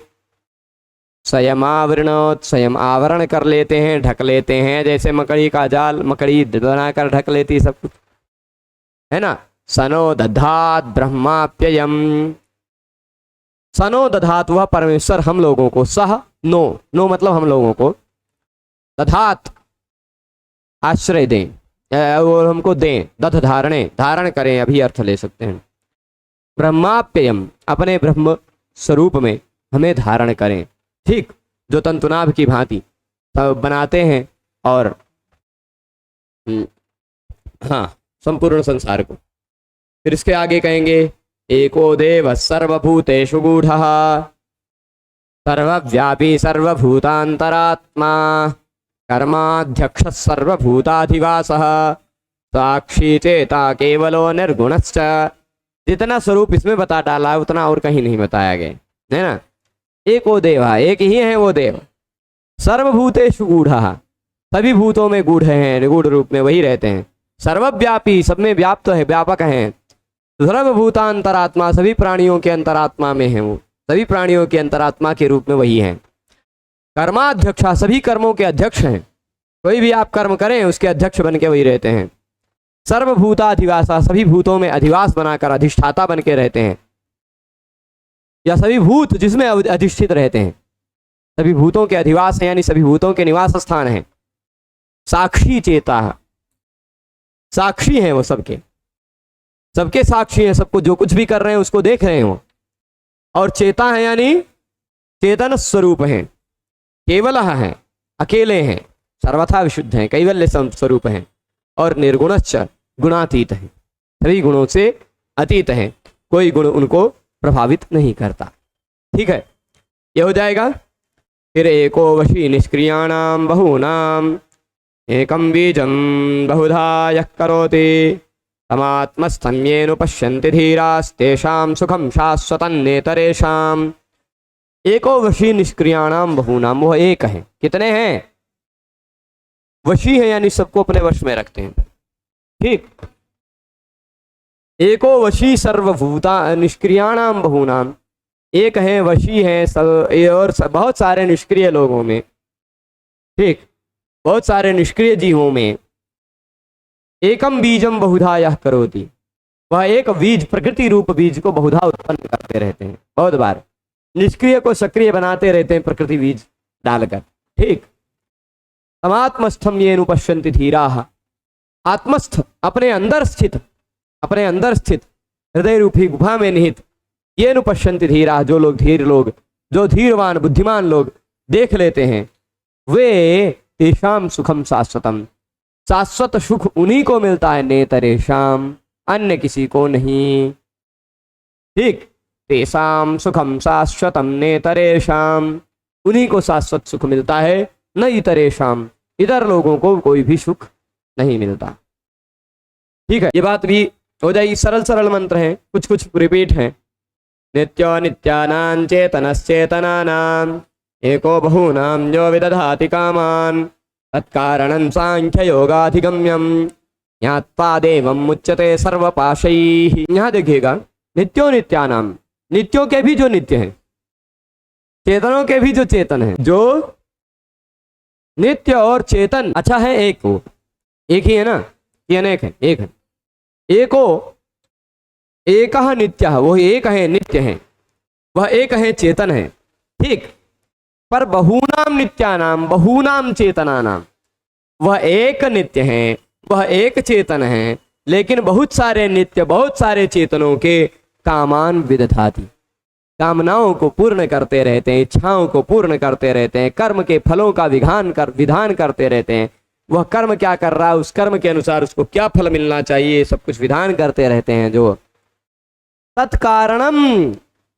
स्वयं आवरणोत, स्वयं आवरण कर लेते हैं, ढक लेते हैं, जैसे मकड़ी का जाल मकड़ी बनाकर ढक लेती सब कुछ है ना? सनो दधात ब्रह्माप्ययम, सनो दधात वह परमेश्वर हम लोगों को, सह नो, नो मतलब हम लोगों को, दधात आश्रय दें, और हमको दें, दध धारणे धारण करें, अभी अर्थ ले सकते हैं। ब्रह्माप्ययम अपने ब्रह्म स्वरूप में हमें धारण करें, ठीक, जो तंतुनाभ की भांति बनाते हैं और हाँ संपूर्ण संसार को। फिर इसके आगे कहेंगे एको देव सर्वभूतेषु गूढ़ः, सर्वव्यापी सर्वभूतांतरात्मा, कर्माध्यक्ष सर्वभूताधिवासः, साक्षी चेता केवलो निर्गुणश्च। जितना स्वरूप इसमें बता डाला है उतना और कहीं नहीं बताया गया है ना? एको देवा, एक ही है वो देव, सर्वभूतेषु गूढ़ः सभी भूतों में गूढ़ हैं, गूढ़ रूप में वही रहते हैं। सर्वव्यापी सब में व्याप्त है, व्यापक हैं। सर्वभूतांतरात्मा सभी प्राणियों के अंतरात्मा में है, वो सभी प्राणियों के अंतरात्मा के रूप में वही हैं। कर्माध्यक्षा सभी कर्मों के अध्यक्ष हैं, कोई भी आप कर्म करें उसके अध्यक्ष बन के वही रहते हैं। सर्वभूताधिवासा सभी भूतों में अधिवास बनाकर अधिष्ठाता बन के रहते हैं, या सभी भूत जिसमें अधिष्ठित रहते हैं, सभी भूतों के अधिवास हैं, यानी सभी भूतों के निवास स्थान हैं। साक्षी चेता, साक्षी हैं वो सबके, सबके साक्षी हैं, सबको जो कुछ भी कर रहे हैं उसको देख रहे हैं वो। और चेता है यानी चेतन स्वरूप हैं, केवल हैं, अकेले हैं, सर्वथा विशुद्ध हैं, कैवल्य स्वरूप हैं। और निर्गुणश्च गुणातीत हैं, सभी गुणों से अतीत हैं, कोई गुण उनको प्रभावित नहीं करता। ठीक है, ये हो जाएगा। फिर एको वशी निष्क्रियाणाम बहूनाम एकम बीजम बहुधा यः करोति तमात्मस्थं येन पश्यन्ति धीरास्तेषां सुखं शाश्वतं नेतरेषाम्। एको वशी निष्क्रियाणाम बहूनाम, वो एक है, कितने हैं? वशी है यानी सबको अपने वश में रखते हैं। ठीक, एको वशी सर्वभूता निष्क्रियाणाम बहूनाम, एक है वशी है सब, और बहुत सारे निष्क्रिय लोगों में, ठीक, बहुत सारे निष्क्रिय जीवों में। एकम बीजम बहुधा यः करोति, वह एक बीज प्रकृति रूप बीज को बहुधा उत्पन्न करते रहते हैं, बहुत बार निष्क्रिय को सक्रिय बनाते रहते हैं प्रकृति बीज डालकर। ठीक, तमात्मस्थम येन पश्यन्ति धीराः, आत्मस्थ अपने अंदर स्थित, अपने अंदर स्थित हृदय रूपी गुफा में निहित, येन पश्यन्ति धीराः जो लोग धीर लोग, जो धीरवान बुद्धिमान लोग देख लेते हैं, वे तेषां सुखम शाश्वतम, शाश्वत सुख उन्हीं को मिलता है, नेतरेषाम अन्य किसी को नहीं। ठीक, तेषां सुखम शाश्वतम नेतरेषाम, उन्हीं को शाश्वत सुख मिलता है, न इतरेशम, इधर लोगों को कोई भी सुख नहीं मिलता। ठीक है, ये बात भी हो जाएगी। सरल सरल मंत्र हैं, कुछ कुछ रिपीट हैं। नित्यो नित्यानां चेतनश्चेतनानां एको बहूनां जो विदधाति कामान् तत्कारणं सांख्य योगाधिगम्यम ज्ञात्वा देवं मुच्यते सर्वपाशैः। यहाँ देखिएगा, नित्यो नित्यानाम, नित्यों के भी जो नित्य हैं, चेतनों के भी जो चेतन हैं, जो नित्य और चेतन अच्छा है एक हो, एक ही है ना, ये अनेक है, एक है, एको एक नित्य, वो एक है, नित्य है, वह एक है, चेतन है। ठीक, पर बहूनाम नित्यानाम बहूनाम चेतनानाम, वह एक नित्य है, वह एक चेतन है, लेकिन बहुत सारे नित्य, बहुत सारे चेतनों के कामान विदधाति, कामनाओं को पूर्ण करते रहते हैं, इच्छाओं को पूर्ण करते रहते हैं, कर्म के फलों का विधान करते रहते हैं। वह कर्म क्या कर रहा है, उस कर्म के अनुसार उसको क्या फल मिलना चाहिए, सब कुछ विधान करते रहते हैं। जो तत्कारणम,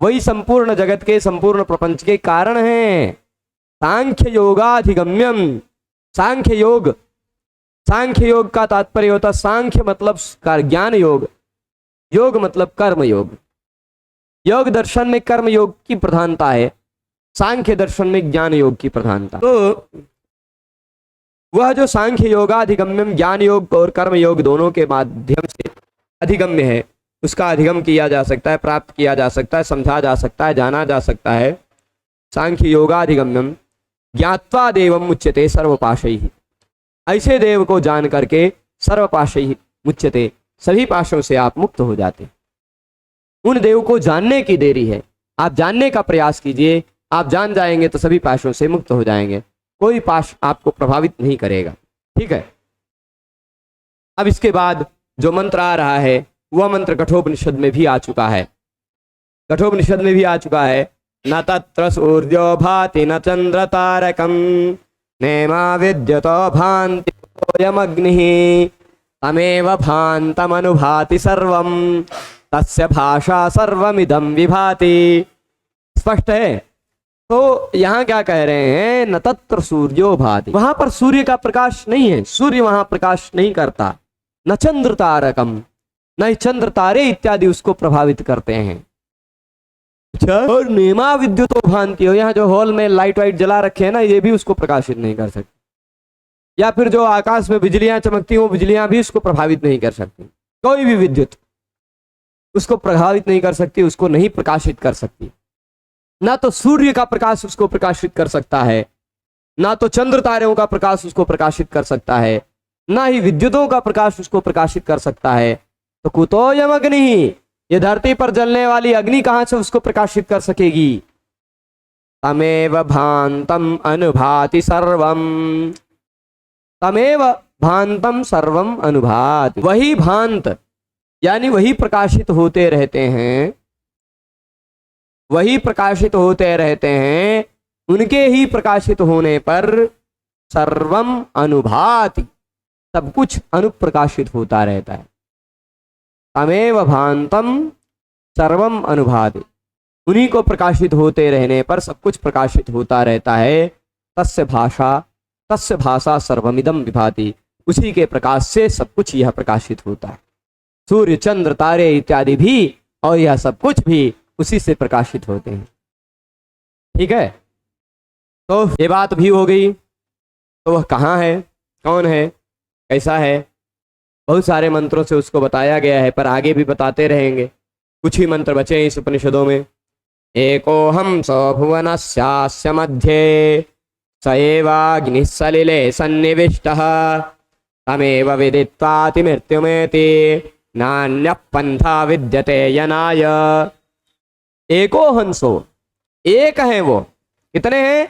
वही संपूर्ण जगत के, संपूर्ण प्रपंच के कारण है। सांख्य योगाधिगम्यम, सांख्य योग, सांख्य योग का तात्पर्य होता, सांख्य मतलब ज्ञान योग, योग मतलब कर्म योग। योग दर्शन में कर्म योग की प्रधानता है, सांख्य दर्शन में ज्ञान योग की प्रधानता। तो वह जो सांख्य योगाधिगम्यम, ज्ञान योग और कर्म योग दोनों के माध्यम से अधिगम्य है, उसका अधिगम किया जा सकता है, प्राप्त किया जा सकता है, समझा जा सकता है, जाना जा सकता है। सांख्य योगाधिगम्यम ज्ञात्वा देवम मुच्यते सर्वपाशैः, ऐसे देव को जान करके सर्वपाशैः मुच्यते, सभी पाशों से आप मुक्त हो जाते। उन देव को जानने की देरी है, आप जानने का प्रयास कीजिए, आप जान जाएंगे तो सभी पाशों से मुक्त हो जाएंगे, कोई पाश आपको प्रभावित नहीं करेगा। ठीक है, अब इसके बाद जो मंत्र आ रहा है वह मंत्र कठोपनिषद में भी आ चुका है, कठोपनिषद में भी आ चुका है। न तत्र सूर्यो भाति न चंद्र तारकम नेमा विद्युतो भान्ति सोऽयमग्निः तमेव भान्तमनुभाति सर्वं तस्य भाषा सर्वमिदं विभाति। स्पष्ट है। तो यहाँ क्या कह रहे हैं, न तत्र सूर्यो भाति, वहां पर सूर्य का प्रकाश नहीं है, सूर्य वहां प्रकाश नहीं करता। न चंद्र तारकम, न चंद्र तारे इत्यादि उसको प्रभावित करते हैं। अच्छा, और नेमा विद्युतो भांति हो, यहाँ जो हॉल में लाइट वाइट जला रखे हैं ना, ये भी उसको प्रकाशित नहीं कर सकते। या फिर जो आकाश में बिजलियां चमकती हो, बिजलियां भी उसको प्रभावित नहीं कर सकती। कोई भी विद्युत उसको प्रभावित नहीं कर सकती, उसको नहीं प्रकाशित कर सकती। ना तो सूर्य का प्रकाश उसको प्रकाशित कर सकता है, ना तो चंद्र तारों का प्रकाश उसको प्रकाशित कर सकता है, ना ही विद्युतों का प्रकाश उसको प्रकाशित कर सकता है। तो कुतोऽयम् अग्निः, ये धरती पर जलने वाली अग्नि कहां से उसको प्रकाशित कर सकेगी। तमेव भान्तम अनुभाति सर्वम, तमेव भान्तम सर्वम अनुभाति, वही भांत यानी वही प्रकाशित होते रहते हैं, वही प्रकाशित होते रहते हैं, उनके ही प्रकाशित होने पर सर्वम अनुभाति, सब कुछ अनुप्रकाशित होता रहता है। तमेव भान्तम सर्वम अनुभाति, उन्हीं को प्रकाशित होते रहने पर सब कुछ प्रकाशित होता रहता है। तस्य भाषा सर्वमिदं विभाति, उसी के प्रकाश से सब कुछ यह प्रकाशित होता है। सूर्य चंद्र तारे इत्यादि भी और यह सब कुछ भी उसी से प्रकाशित होते हैं। ठीक है, तो ये बात भी हो गई। तो वह कहाँ है, कौन है, कैसा है, बहुत सारे मंत्रों से उसको बताया गया है, पर आगे भी बताते रहेंगे। कुछ ही मंत्र बचे इस उपनिषदों में। एकोऽहं सो भुवनस्यास्य मध्ये स एवाग्निः सलिले सन्निविष्टः तमेव विदित्वाति मृत्युमेति नान्यः पन्था विद्यते यनाय। एको हंसो, एक है वो, कितने हैं,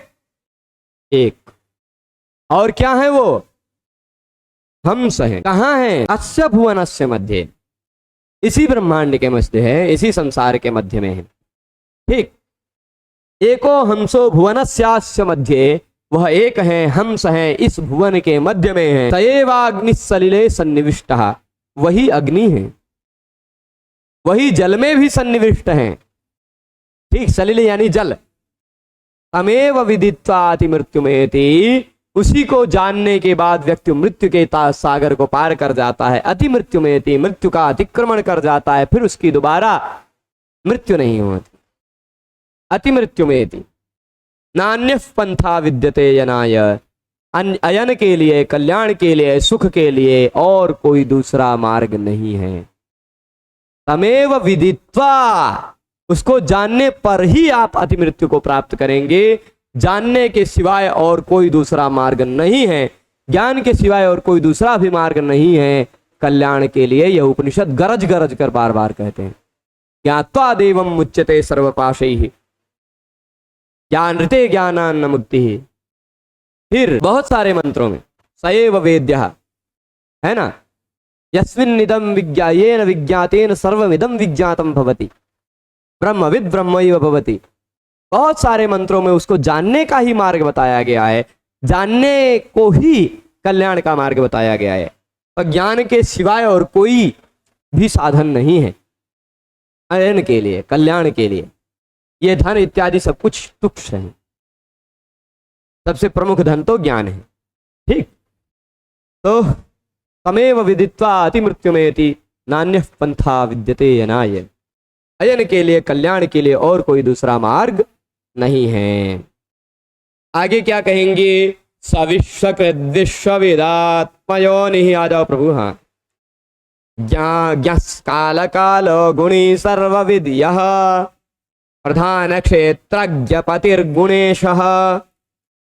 एक। और क्या है वो, हंस है। कहाँ है, अस्य भुवनस्य मध्य, इसी ब्रह्मांड के मध्य है, इसी संसार के मध्य में है। ठीक, एको हंसो भुवनस्यास्य मध्य, वह एक है, हंस है, इस भुवन के मध्य में है। सएवाग्नि सलिले सन्निविष्टः, वही अग्नि है, वही जल में भी सन्निविष्ट है। ठीक, सलिले यानी जल। तमेव विदित्वाति मृत्युमेति, उसी को जानने के बाद व्यक्ति मृत्यु के सागर को पार कर जाता है। अति मृत्यु में थी, मृत्यु का अतिक्रमण कर जाता है, फिर उसकी दोबारा मृत्यु नहीं होती। अति मृत्यु में थी नान्य पंथा विद्यते यनाय, अयन के लिए, कल्याण के लिए, सुख के लिए और कोई दूसरा मार्ग नहीं है। तमेव विदित्वा, उसको जानने पर ही आप अति मृत्यु को प्राप्त करेंगे। जानने के सिवाय और कोई दूसरा मार्ग नहीं है, ज्ञान के सिवाय और कोई दूसरा भी मार्ग नहीं है कल्याण के लिए। यह उपनिषद गरज गरज कर बार बार कहते हैं। ज्ञात्वा देवम मुच्यते सर्वपाशैः, ज्ञानृते ज्ञानान्न मुक्तिः। फिर बहुत सारे मंत्रों में सएव वेद्यः, है ना, यस्मिन्निदं विज्ञायेन विज्ञातेन सर्वमिदं विज्ञातम भवति, ब्रह्मविद् ब्रह्मैव भवति। बहुत सारे मंत्रों में उसको जानने का ही मार्ग बताया गया है, जानने को ही कल्याण का मार्ग बताया गया है। और ज्ञान के सिवाय और कोई भी साधन नहीं है अयन के लिए, कल्याण के लिए। ये धन इत्यादि सब कुछ तुच्छ है, सबसे प्रमुख धन तो ज्ञान है। ठीक, तो तमेव विदित्वा अति मृत्युमेति नान्यः पंथा विद्यते यनाय, अयन के लिए, कल्याण के लिए और कोई दूसरा मार्ग नहीं है। आगे क्या कहेंगे? सविश्वकृत विश्वविदात्मयोनिः, आ जाओ प्रभु। हाँ, काल काल गुणी सर्वविद यः, प्रधान क्षेत्रज्ञ पतिर्गुणेशः,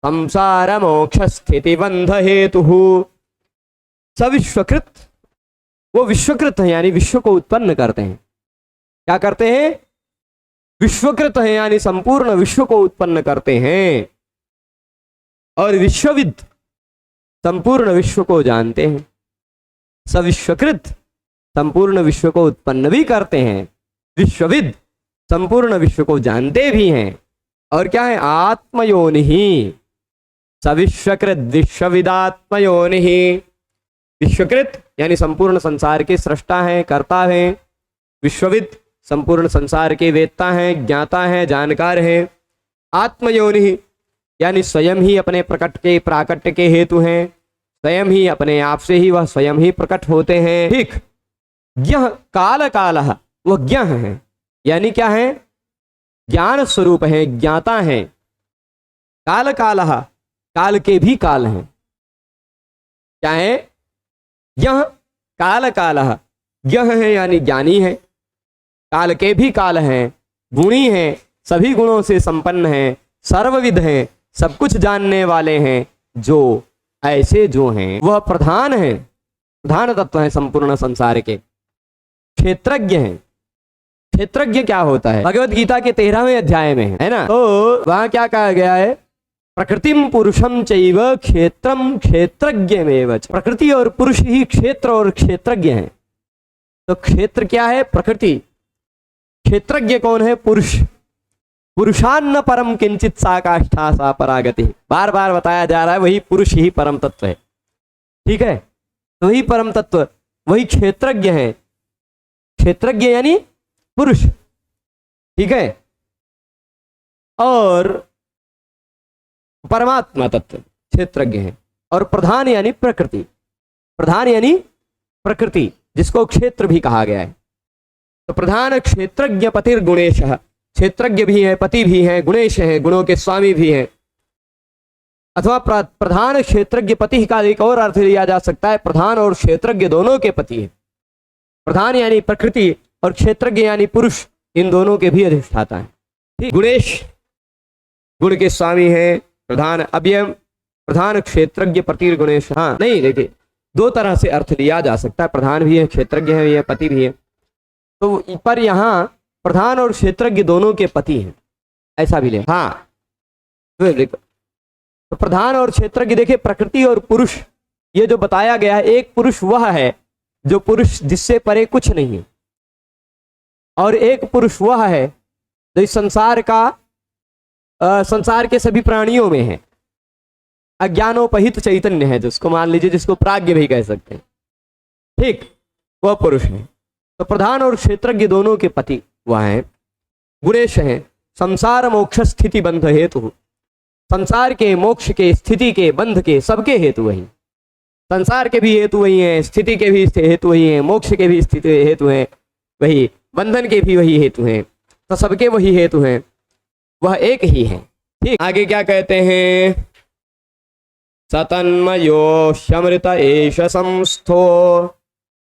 संसार मोक्ष स्थिति बंध हेतु। सविश्वकृत, वो विश्वकृत है यानी विश्व को उत्पन्न करते हैं। क्या करते हैं? विश्वकृत है यानी संपूर्ण विश्व को उत्पन्न करते हैं। और विश्वविद, संपूर्ण विश्व को जानते हैं। सविश्वकृत, संपूर्ण विश्व को उत्पन्न भी करते हैं। विश्वविद, संपूर्ण विश्व को जानते भी हैं। और क्या है? आत्मयोनिः, सविश्वकृत विश्वविदात्मयोनिः। विश्वकृत यानी संपूर्ण संसार के सृष्टा हैं, कर्ता हैं। विश्वविद, संपूर्ण संसार के वेत्ता हैं, ज्ञाता हैं, जानकार हैं। आत्मयोनिः यानी स्वयं ही अपने प्राकट्य के हेतु हैं, स्वयं ही अपने आप से ही वह स्वयं ही प्रकट होते हैं। ठीक, ज्ञः काल कालः, वह ज्ञः है यानी क्या है? ज्ञान स्वरूप है, ज्ञाता है। काल कालः, काल के भी काल हैं। क्या है? यह काल कालः, यह है यानी ज्ञानी है, काल के भी काल हैं, गुणी हैं, सभी गुणों से संपन्न हैं, सर्वविद हैं, सब कुछ जानने वाले हैं। जो ऐसे जो हैं वह प्रधान हैं, प्रधान तत्व हैं संपूर्ण संसार के। क्षेत्रज्ञ हैं। क्षेत्रज्ञ क्या होता है? भगवत गीता के 13वें अध्याय में है ना, तो वहां क्या कहा गया है? प्रकृतिम पुरुषम चैव क्षेत्रम क्षेत्रज्ञमेव च। प्रकृति और पुरुष ही क्षेत्र और क्षेत्रज्ञ हैं। तो क्षेत्र क्या है? प्रकृति। क्षेत्रज्ञ कौन है? पुरुष। पुरुषान्न परम किंचित सा काष्ठा सा परागति। बार बार बताया जा रहा है वही पुरुष ही परम तत्व है। ठीक है, तो वही परम तत्व, वही क्षेत्रज्ञ है। क्षेत्रज्ञ यानी पुरुष। ठीक है, और परमात्मा तत्व क्षेत्रज्ञ है। और प्रधान यानी प्रकृति। प्रधान यानी प्रकृति, जिसको क्षेत्र भी कहा गया है। तो प्रधान क्षेत्रज्ञ पतिर गुणेश, क्षेत्रज्ञ भी है, पति भी है, गुणेश है, गुणों के स्वामी भी हैं। अथवा प्रधान क्षेत्रज्ञ पति का एक और अर्थ लिया जा सकता है, प्रधान और क्षेत्रज्ञ दोनों के पति है। प्रधान यानी प्रकृति और क्षेत्रज्ञ यानी पुरुष, इन दोनों के भी अधिष्ठाता है। ठीक, गुणेश गुण के स्वामी है, प्रधान। अब यह प्रधान क्षेत्रज्ञ पति गुणेश, हाँ नहीं, देखिए दो तरह से अर्थ लिया जा सकता है, प्रधान भी है, क्षेत्रज्ञ है, यह पति भी है। तो पर यहाँ प्रधान और क्षेत्रज्ञ दोनों के पति हैं, ऐसा भी ले। हाँ, तो प्रधान और क्षेत्रज्ञ, देखिए प्रकृति और पुरुष ये जो बताया गया है, एक पुरुष वह है जो पुरुष जिससे परे कुछ नहीं है, और एक पुरुष वह है जो इस संसार का संसार के सभी प्राणियों में है। अज्ञानोपहित चैतन्य है, जिसको मान लीजिए, जिसको प्राज्ञ भी कह सकते हैं। ठीक, वह पुरुष है। तो प्रधान और क्षेत्रज्ञ दोनों के पति वह हैं, गुणेश हैं। संसार मोक्ष स्थिति बंध हेतु, संसार के, मोक्ष के, स्थिति के, बंध के, सबके हेतु वही। संसार के भी हेतु वही हैं, स्थिति के भी हेतु वही हैं, मोक्ष के भी स्थिति हेतु हैं वही, बंधन के भी वही हेतु हैं, तो सबके वही हेतु हैं, वह एक ही है। ठीक, आगे क्या कहते हैं? सतन्मयो शमृत एष संस्थो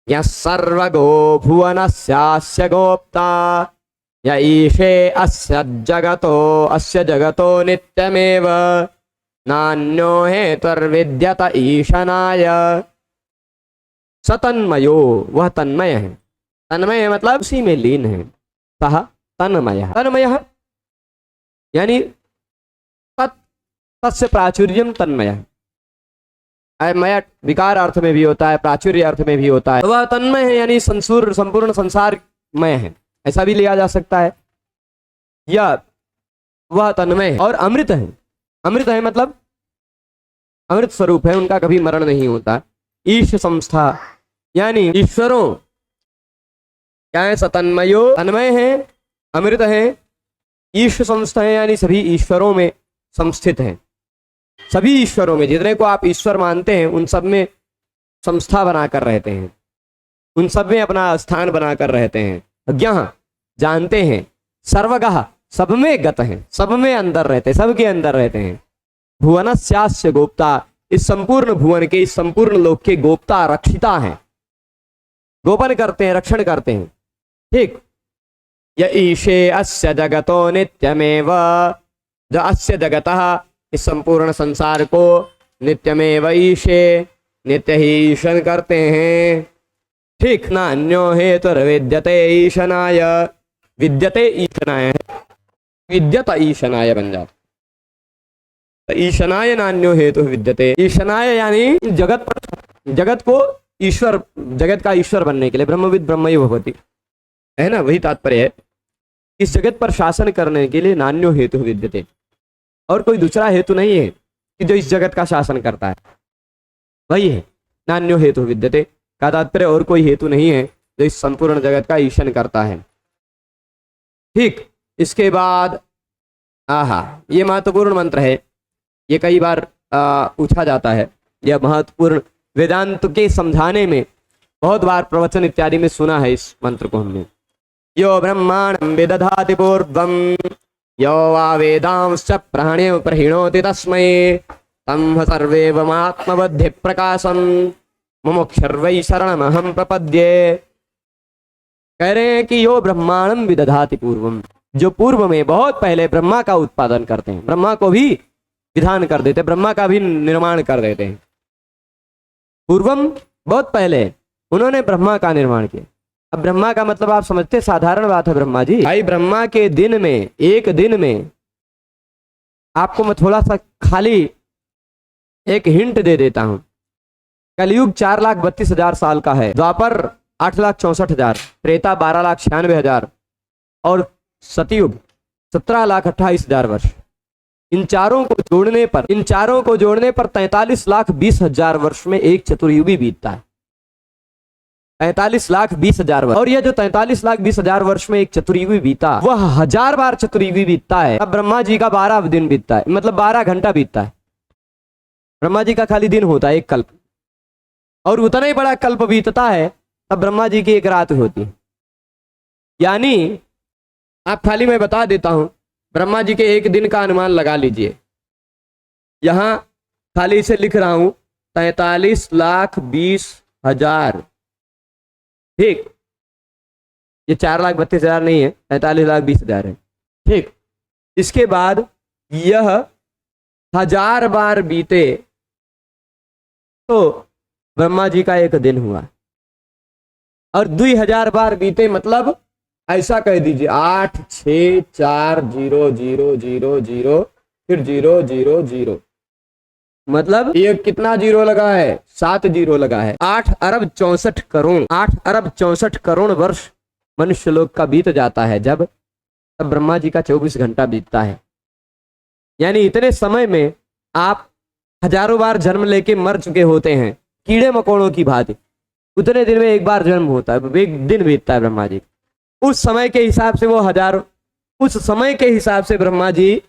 यः सर्वगो भुवनस्यास्य गोप्ता य ईशे अस्य जगतो नित्यमेव नान्यो हेतुर्विद्यत ईशनाय। सतन्मयो, वह तन्मय है। तन्मय है मतलब उसी में लीन है। सह तन्मय, तन्मय यानी तस्य प्राचुर्यम तन्मय। मय विकार अर्थ में भी होता है, प्राचुर्य अर्थ में भी होता है। वह तन्मय है यानी संपूर्ण संसारमय है, ऐसा भी लिया जा सकता है। या वह तन्मय है और अमृत है। अमृत है मतलब अमृत स्वरूप है, उनका कभी मरण नहीं होता। ईश संस्था यानी ईश्वरों, क्या है? सतन्मयो, तन्मय है, अमृत है, ईश संस्था है यानी सभी ईश्वरों में संस्थित है। सभी ईश्वरों में, जितने को आप ईश्वर मानते हैं उन सब में संस्था बनाकर रहते हैं, उन सब में अपना स्थान बनाकर रहते हैं। अज्ञः जानते हैं, सर्वगः सब में गत हैं, सब में अंदर रहते, सबके अंदर रहते हैं। भुवनस्यास्य गोप्ता, इस संपूर्ण भुवन के, इस संपूर्ण लोक के गोप्ता, रक्षिता हैं, गोपन करते हैं, रक्षण करते हैं। ठीक, य ईशे अस्य जगतो नित्यमेव, जो अस्य जगतः, इस संपूर्ण संसार को, नित्यमेव ईशे, नित्य ही ईशन करते हैं। ठीक, ना अन्यो हेतुर्विद्यते ईशनाय, विद्यते ईशनाय, विद्यत ईशनाय बन जाता। ईशनाय नान्यो हेतु विद्यते, ईशनाय यानी जगत को ईश्वर, जगत का ईश्वर बनने के लिए, ब्रह्मविद ब्रह्मैव भवति, है ना, वही तात्पर्य है। इस जगत पर शासन करने के लिए नान्यो हेतु विद्यते, और कोई दूसरा हेतु नहीं है कि जो इस जगत का शासन करता है, वही है नान्यो हेतु विद्यते का तात्पर्य। और कोई हेतु नहीं है जो इस संपूर्ण जगत का ईशन करता है। ठीक, इसके बाद ये महत्वपूर्ण मंत्र है, ये कई बार पूछा जाता है। यह महत्वपूर्ण, वेदांत के समझाने में बहुत बार प्रवचन इत्यादि में सुना है इस मंत्र को हमने। यो ब्रह्माणं विदधाति पूर्वं यो वा वेदांश्च प्राण्यो प्रहिणोति तस्मै तं सर्वेवमात्मबुद्धि प्रकाशं मुमुक्षुर्वै शरणमहं प्रपद्ये। कह रहे हैं कि यो ब्रह्माणं विदधाति पूर्वम, जो पूर्व में बहुत पहले ब्रह्मा का उत्पादन करते हैं, ब्रह्मा को भी विधान कर देते, ब्रह्मा का भी निर्माण कर देते हैं। पूर्वम बहुत पहले उन्होंने ब्रह्मा का निर्माण किया। अब ब्रह्मा का मतलब आप समझते, साधारण बात है ब्रह्मा जी। भाई ब्रह्मा के दिन में, एक दिन में, आपको मैं थोड़ा सा खाली एक हिंट दे देता हूं। कलयुग 4,32,000 साल का है, द्वापर 8,64,000, त्रेता 12,96,000 और सतयुग 17,28,000 वर्ष। इन चारों को जोड़ने पर 43,20,000 वर्ष में एक चतुर्युगी बीतता है। 43,20,000 वर्ष, और यह जो 43,20,000 वर्ष में एक चतुर्युगी बीता, वह 1000 बार चतुर्युगी बीतता है। अब ब्रह्मा जी का 12 दिन बीतता है, मतलब 12 घंटा बीतता है। ब्रह्मा जी का खाली दिन होता है एक कल्प, और उतना ही बड़ा कल्प बीतता है तब ब्रह्मा जी की एक रात होती है। यानी आप खाली मैं बता देता हूं, ब्रह्मा जी के एक दिन का अनुमान लगा लीजिए। यहां खाली से लिख रहा हूं 43,20,000। ठीक, ये 4,32,000 नहीं है, 43,20,000 है। ठीक, इसके बाद यह 1000 बार बीते तो ब्रह्मा जी का एक दिन हुआ, और 2000 बार बीते मतलब ऐसा कह दीजिए 8 6 4 0 0 0 0 फिर 0 0 0, मतलब ये कितना जीरो लगा है? 7 जीरो लगा है। 8 अरब 64 करोड़ वर्ष मनुष्य लोक का बीत जाता है जब, तब ब्रह्मा जी का 24 घंटा बीतता है। यानी इतने समय में आप हजारों बार जन्म लेके मर चुके होते हैं, कीड़े मकोड़ों की भांति। उतने दिन में एक बार जन्म होता है, एक दिन बीतता है ब्रह्मा जी। उस समय के हिसाब से वो उस समय के हिसाब से ब्रह्मा जी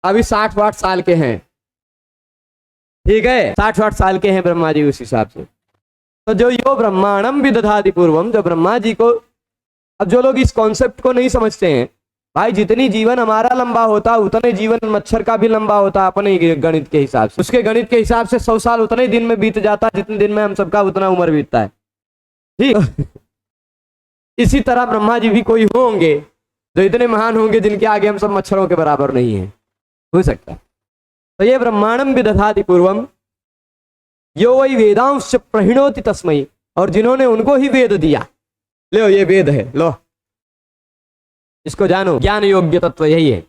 अभी 60-60 साल के हैं, ठीक है, 60-60 साल के हैं ब्रह्मा जी उस हिसाब से। तो जो यो ब्रह्मांडम विदधाति पूर्वम, जो ब्रह्मा जी को, अब जो लोग इस कॉन्सेप्ट को नहीं समझते हैं, भाई जितनी जीवन हमारा लंबा होता उतने जीवन मच्छर का भी लंबा होता अपने गणित के हिसाब से। उसके गणित के हिसाब से 100 साल उतने दिन में बीत जाता जितने दिन में हम सबका उतना उम्र बीतता है, ठीक। इसी तरह ब्रह्मा जी भी कोई होंगे जो इतने महान होंगे जिनके आगे हम सब मच्छरों के बराबर नहीं है, हो सकता। तो ये ब्रह्मांडम विदधाति पूर्वम यो वही वेदांश प्रहिणोति तस्मयी, और जिन्होंने उनको ही वेद दिया, लो ये वेद है, लो इसको जानो, ज्ञान योग्य तत्व यही है,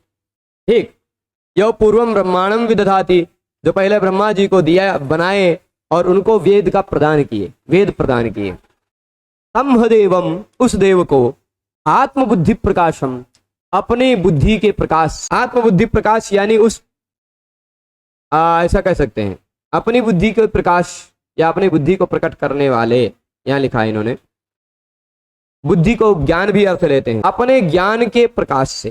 ठीक। यो पूर्वम ब्रह्मांडम विदधाति, जो पहले ब्रह्मा जी को दिया, बनाए और उनको वेद का प्रदान किए, वेद प्रदान किए। तम देवम, उस देव को, आत्मबुद्धि प्रकाशम, अपने बुद्धि के प्रकाश, आत्मबुद्धि प्रकाश यानी उस ऐसा कह सकते हैं अपनी बुद्धि के प्रकाश या अपनी बुद्धि को प्रकट करने वाले, यहां लिखा है इन्होंने, बुद्धि को ज्ञान भी अर्थ लेते हैं, अपने ज्ञान के प्रकाश से।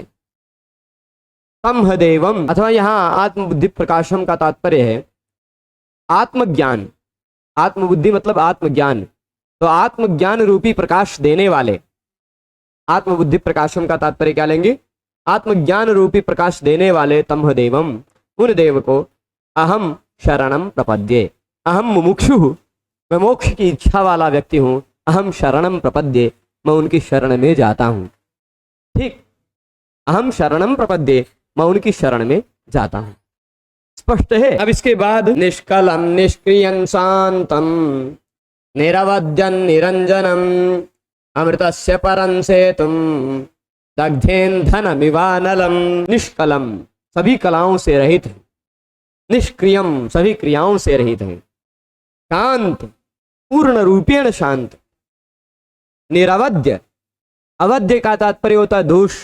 तम देवम, अथवा यहां आत्मबुद्धि प्रकाशम का तात्पर्य है आत्मज्ञान, आत्मबुद्धि मतलब आत्मज्ञान, तो आत्मज्ञान रूपी प्रकाश देने वाले, आत्मबुद्धि प्रकाशम का तात्पर्य क्या लेंगे, आत्मज्ञान रूपी प्रकाश देने वाले तम देवम, उन देव को अहम शरणम प्रपद्ये, अहम मुमुक्षु, मैं मोक्ष की इच्छा वाला व्यक्ति हूं, अहम शरणम प्रपद्ये, मैं उनकी शरण में जाता हूं, ठीक। अहम शरणम प्रपद्ये, मैं उनकी शरण में जाता हूं, स्पष्ट है। अब इसके बाद निष्कलम निष्क्रियं शांतम निरवध्यं निरंजनम अमृतस्य परं सेतुम दग्धेन्धनमिवानलम। निष्कलम, सभी कलाओं से रहित है, निष्क्रियम, सभी क्रियाओं से रहित है, शांत, पूर्ण रूपेण शांत, निरवध्य, अवध्य का तात्पर्य होता है दोष,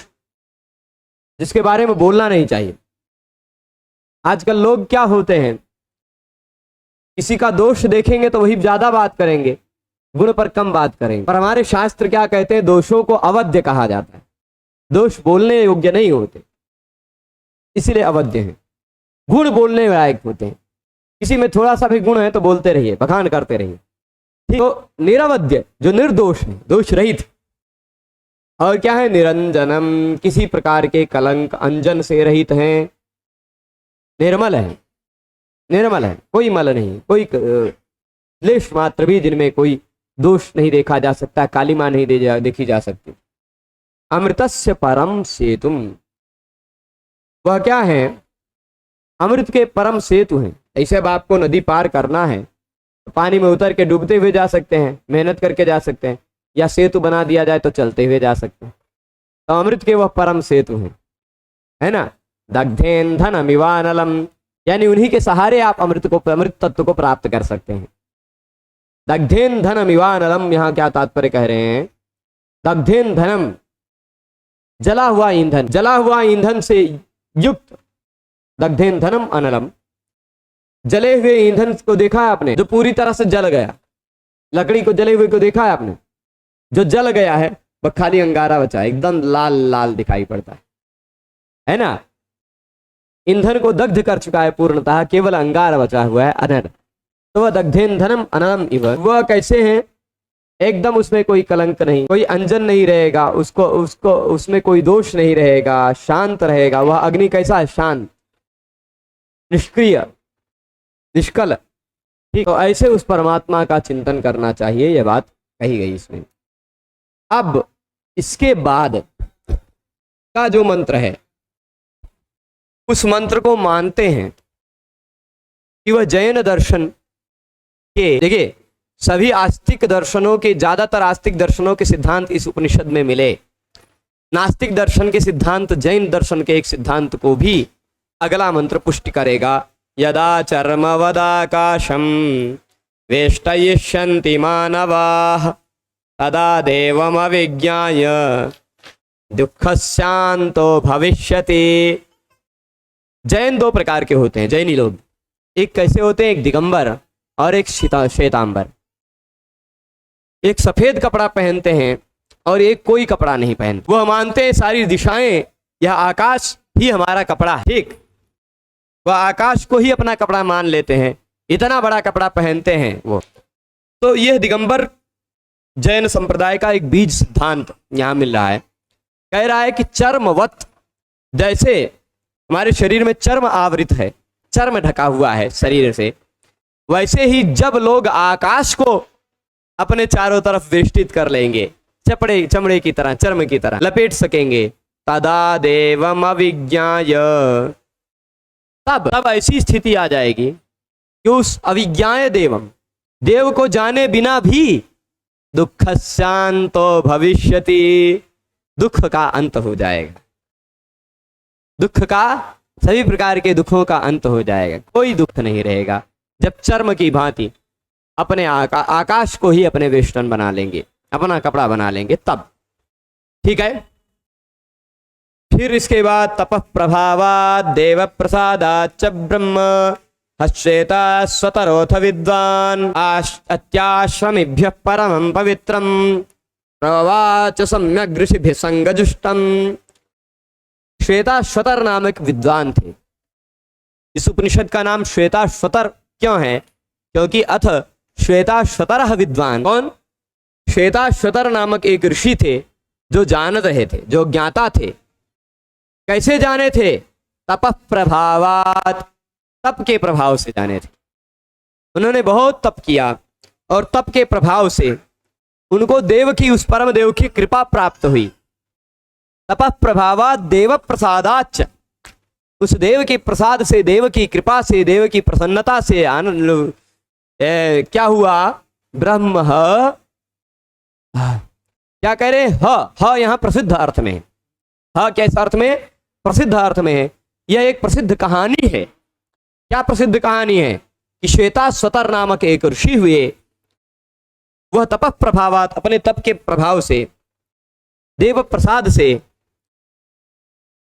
जिसके बारे में बोलना नहीं चाहिए। आजकल लोग क्या होते हैं, किसी का दोष देखेंगे तो वही ज्यादा बात करेंगे, गुण पर कम बात करेंगे। पर हमारे शास्त्र क्या कहते हैं, दोषों को अवध्य कहा जाता है, दोष बोलने योग्य नहीं होते, इसीलिए अवध्य है। गुण बोलने लायक होते हैं, किसी में थोड़ा सा भी गुण है तो बोलते रहिए, बखान करते रहिए, ठीक। तो निरवध्य, जो निर्दोष है, दोष रहित, और क्या है, निरंजनम, किसी प्रकार के कलंक अंजन से रहित हैं, निर्मल है, निर्मल है, कोई मल नहीं, कोई लेश मात्र भी जिनमें कोई दोष नहीं देखा जा सकता, कालिमा नहीं देखी जा सकती। अमृतस्य परम सेतुम, वह क्या है, अमृत के परम सेतु हैं। ऐसे अब आपको नदी पार करना है तो पानी में उतर के डूबते हुए जा सकते हैं, मेहनत करके जा सकते हैं, या सेतु बना दिया जाए तो चलते हुए जा सकते हैं। तो अमृत के वह परम सेतु हैं, है ना। दग्धेन धनमिवानलम, यानी उन्हीं के सहारे आप अमृत तत्व को प्राप्त कर सकते हैं। दग्धेन धनमिवानलम, यहाँ क्या तात्पर्य कह रहे हैं, दग्धेन धनम, जला हुआ ईंधन, जला हुआ ईंधन से युक्त, दग्धेन धनम अनलम, जले हुए ईंधन को देखा है आपने, जो पूरी तरह से जल गया, लकड़ी को जले हुए को देखा है आपने, जो जल गया है वह खाली अंगारा बचा है, एकदम लाल लाल दिखाई पड़ता है ना। ईंधन को दग्ध कर चुका है पूर्णतः, केवल अंगार बचा हुआ है, अनल। तो वह दग्धेन धनम अनलम इव, वह कैसे है, एकदम उसमें कोई कलंक नहीं, कोई अंजन नहीं रहेगा, उसको उसमें कोई दोष नहीं रहेगा, शांत रहेगा। वह अग्नि कैसा है, शांत, निष्क्रिय, निष्कल, ठीक। तो ऐसे उस परमात्मा का चिंतन करना चाहिए, यह बात कही गई इसमें। अब इसके बाद का जो मंत्र है, उस मंत्र को मानते हैं कि वह जैन दर्शन के, देखिए सभी आस्तिक दर्शनों के, ज्यादातर आस्तिक दर्शनों के सिद्धांत इस उपनिषद में मिले। नास्तिक दर्शन के सिद्धांत जैन दर्शन के एक सिद्धांत को भी अगला मंत्र पुष्टि करेगा। यदा चर्मवदाकाशम वेष्टयिष्यन्ति मानवाः तदा देवमविज्ञाय दुःखस्यान्तो भविष्यति। जैन दो प्रकार के होते हैं, जैनी लोग, एक कैसे होते हैं, एक दिगंबर और एक श्वेतांबर। एक सफेद कपड़ा पहनते हैं और एक कोई कपड़ा नहीं पहनते। वह मानते हैं सारी दिशाएं, यह आकाश ही हमारा कपड़ा है, ठीक। वह आकाश को ही अपना कपड़ा मान लेते हैं, इतना बड़ा कपड़ा पहनते हैं वो। तो यह दिगंबर जैन संप्रदाय का एक बीज सिद्धांत यहाँ मिल रहा है। कह रहा है कि चर्मवत, जैसे हमारे शरीर में चर्म आवृत है, चर्म ढका हुआ है शरीर से, वैसे ही जब लोग आकाश को अपने चारों तरफ वेष्टित कर लेंगे, चमड़े की तरह, चर्म की तरह लपेट सकेंगे, तदा देवम अविज्ञाय, तब ऐसी स्थिति आ जाएगी कि उस अविज्ञाय देवम, देव को जाने बिना भी दुख शांतो भविष्यति, दुख का अंत हो जाएगा, दुख का, सभी प्रकार के दुखों का अंत हो जाएगा, कोई दुख नहीं रहेगा। जब चर्म की भांति अपने आकाश को ही अपने वेष्टन बना लेंगे, अपना कपड़ा बना लेंगे, तब ठीक है। फिर इसके बाद तपः प्रभावात् देव प्रसादाच्च ब्रह्म हश्वेता स्वतरोथ विद्वान् अत्याश्रमिभ्यः परमं पवित्रं प्रवाच सम्यग् ऋषिभिः संगजुष्टम्। श्वेताश्वतर नामक विद्वान थे। इस उपनिषद का नाम श्वेताश्वतर क्यों है? क्योंकि अथ श्वेताश्वतरः विद्वान, कौन? श्वेताश्वतर नामक एक ऋषि थे जो जान रहे थे, जो ज्ञाता थे। कैसे जाने थे? तपः प्रभावात्, तप के प्रभाव से जाने थे। उन्होंने बहुत तप किया और तप के प्रभाव से उनको देव की, उस परम देव की कृपा प्राप्त हुई। तपः प्रभावात् देव प्रसादाच्च, उस देव के प्रसाद से, देव की कृपा से, देव की प्रसन्नता से आनंद क्या हुआ? ब्रह्म क्या कह रहे? ह यहाँ प्रसिद्ध अर्थ में, ह कैस अर्थ में? प्रसिद्ध अर्थ में है। यह एक प्रसिद्ध कहानी है। क्या प्रसिद्ध कहानी है? कि श्वेताश्वतर नामक एक ऋषि हुए, वह तपः प्रभावात, अपने तप के प्रभाव से, देव प्रसाद से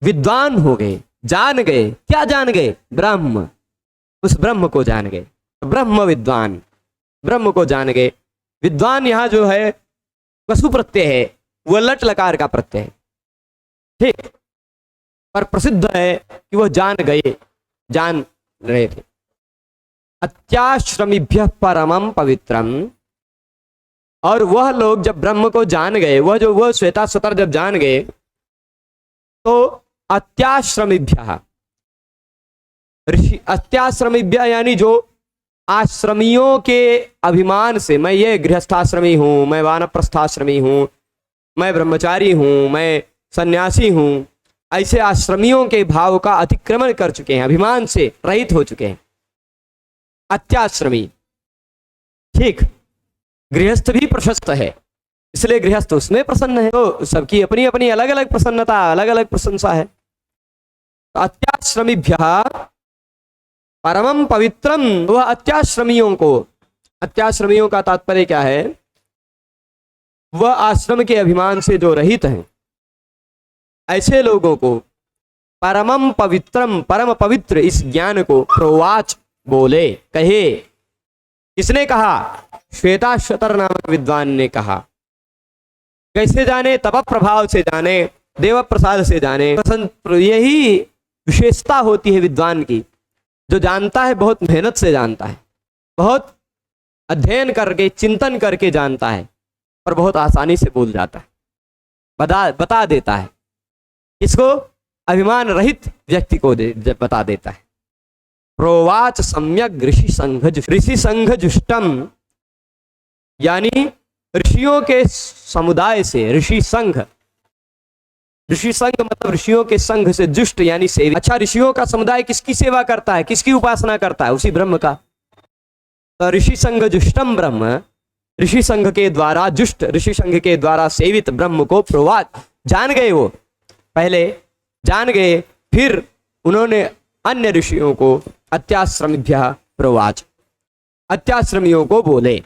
विद्वान हो गए, जान गए। क्या जान गए? ब्रह्म, उस ब्रह्म को जान गए। ब्रह्म विद्वान, ब्रह्म को जान गए। विद्वान यहाँ जो है वसु प्रत्यय है, वह लट लकार का प्रत्यय है, ठीक। पर प्रसिद्ध है कि वह जान गए, जान रहे थे। अत्याश्रमीभ्यः परमं पवित्रम, और वह लोग जब ब्रह्म को जान गए, वह श्वेताश्वतर जब जान गए, तो अत्याश्रमीभ्यः, ऋषि अत्याश्रमीभ्यः यानी जो आश्रमियों के अभिमान से, मैं ये गृहस्थाश्रमी हूं, मैं वानप्रस्थाश्रमी हूं, मैं ब्रह्मचारी हूं, मैं सन्यासी हूं, ऐसे आश्रमियों के भाव का अतिक्रमण कर चुके हैं, अभिमान से रहित हो चुके हैं, अत्याश्रमी, ठीक। गृहस्थ भी प्रशस्त है, इसलिए गृहस्थ उसमें प्रसन्न है। तो सबकी अपनी अपनी अलग अलग प्रसन्नता, अलग अलग प्रशंसा है। तो अत्याश्रमीभ्यः परमं पवित्रम, वह अत्याश्रमियों को, अत्याश्रमियों का तात्पर्य क्या है? वह आश्रम के अभिमान से जो रहित हैं, ऐसे लोगों को परमं पवित्रम, परम पवित्र इस ज्ञान को प्रोवाच, बोले, कहे। किसने कहा? श्वेताश्वतर नामक विद्वान ने कहा। कैसे जाने? तप प्रभाव से जाने, देव प्रसाद से जाने। यही विशेषता होती है विद्वान की, जो जानता है बहुत मेहनत से जानता है, बहुत अध्ययन करके, चिंतन करके जानता है, और बहुत आसानी से बोल जाता है, बता देता है। इसको अभिमान रहित व्यक्ति को बता देता है। प्रोवाच सम्यक ऋषि संघ जुष्टम, यानी ऋषियों के समुदाय से, ऋषि संघ मतलब ऋषियों के संघ से, जुष्ट यानी सेवी। अच्छा, ऋषियों का समुदाय किसकी सेवा करता है, किसकी उपासना करता है? उसी ब्रह्म का। तो ऋषि संघ जुष्टम ब्रह्म, ऋषि संघ के द्वारा जुष्ट, ऋषि संघ के द्वारा सेवित ब्रह्म को प्रोवाच, जान गए। वो पहले जान गए, फिर उन्होंने अन्य ऋषियों को अत्याश्रमीभ्यः प्रोवाच, अत्याश्रमियों को बोले।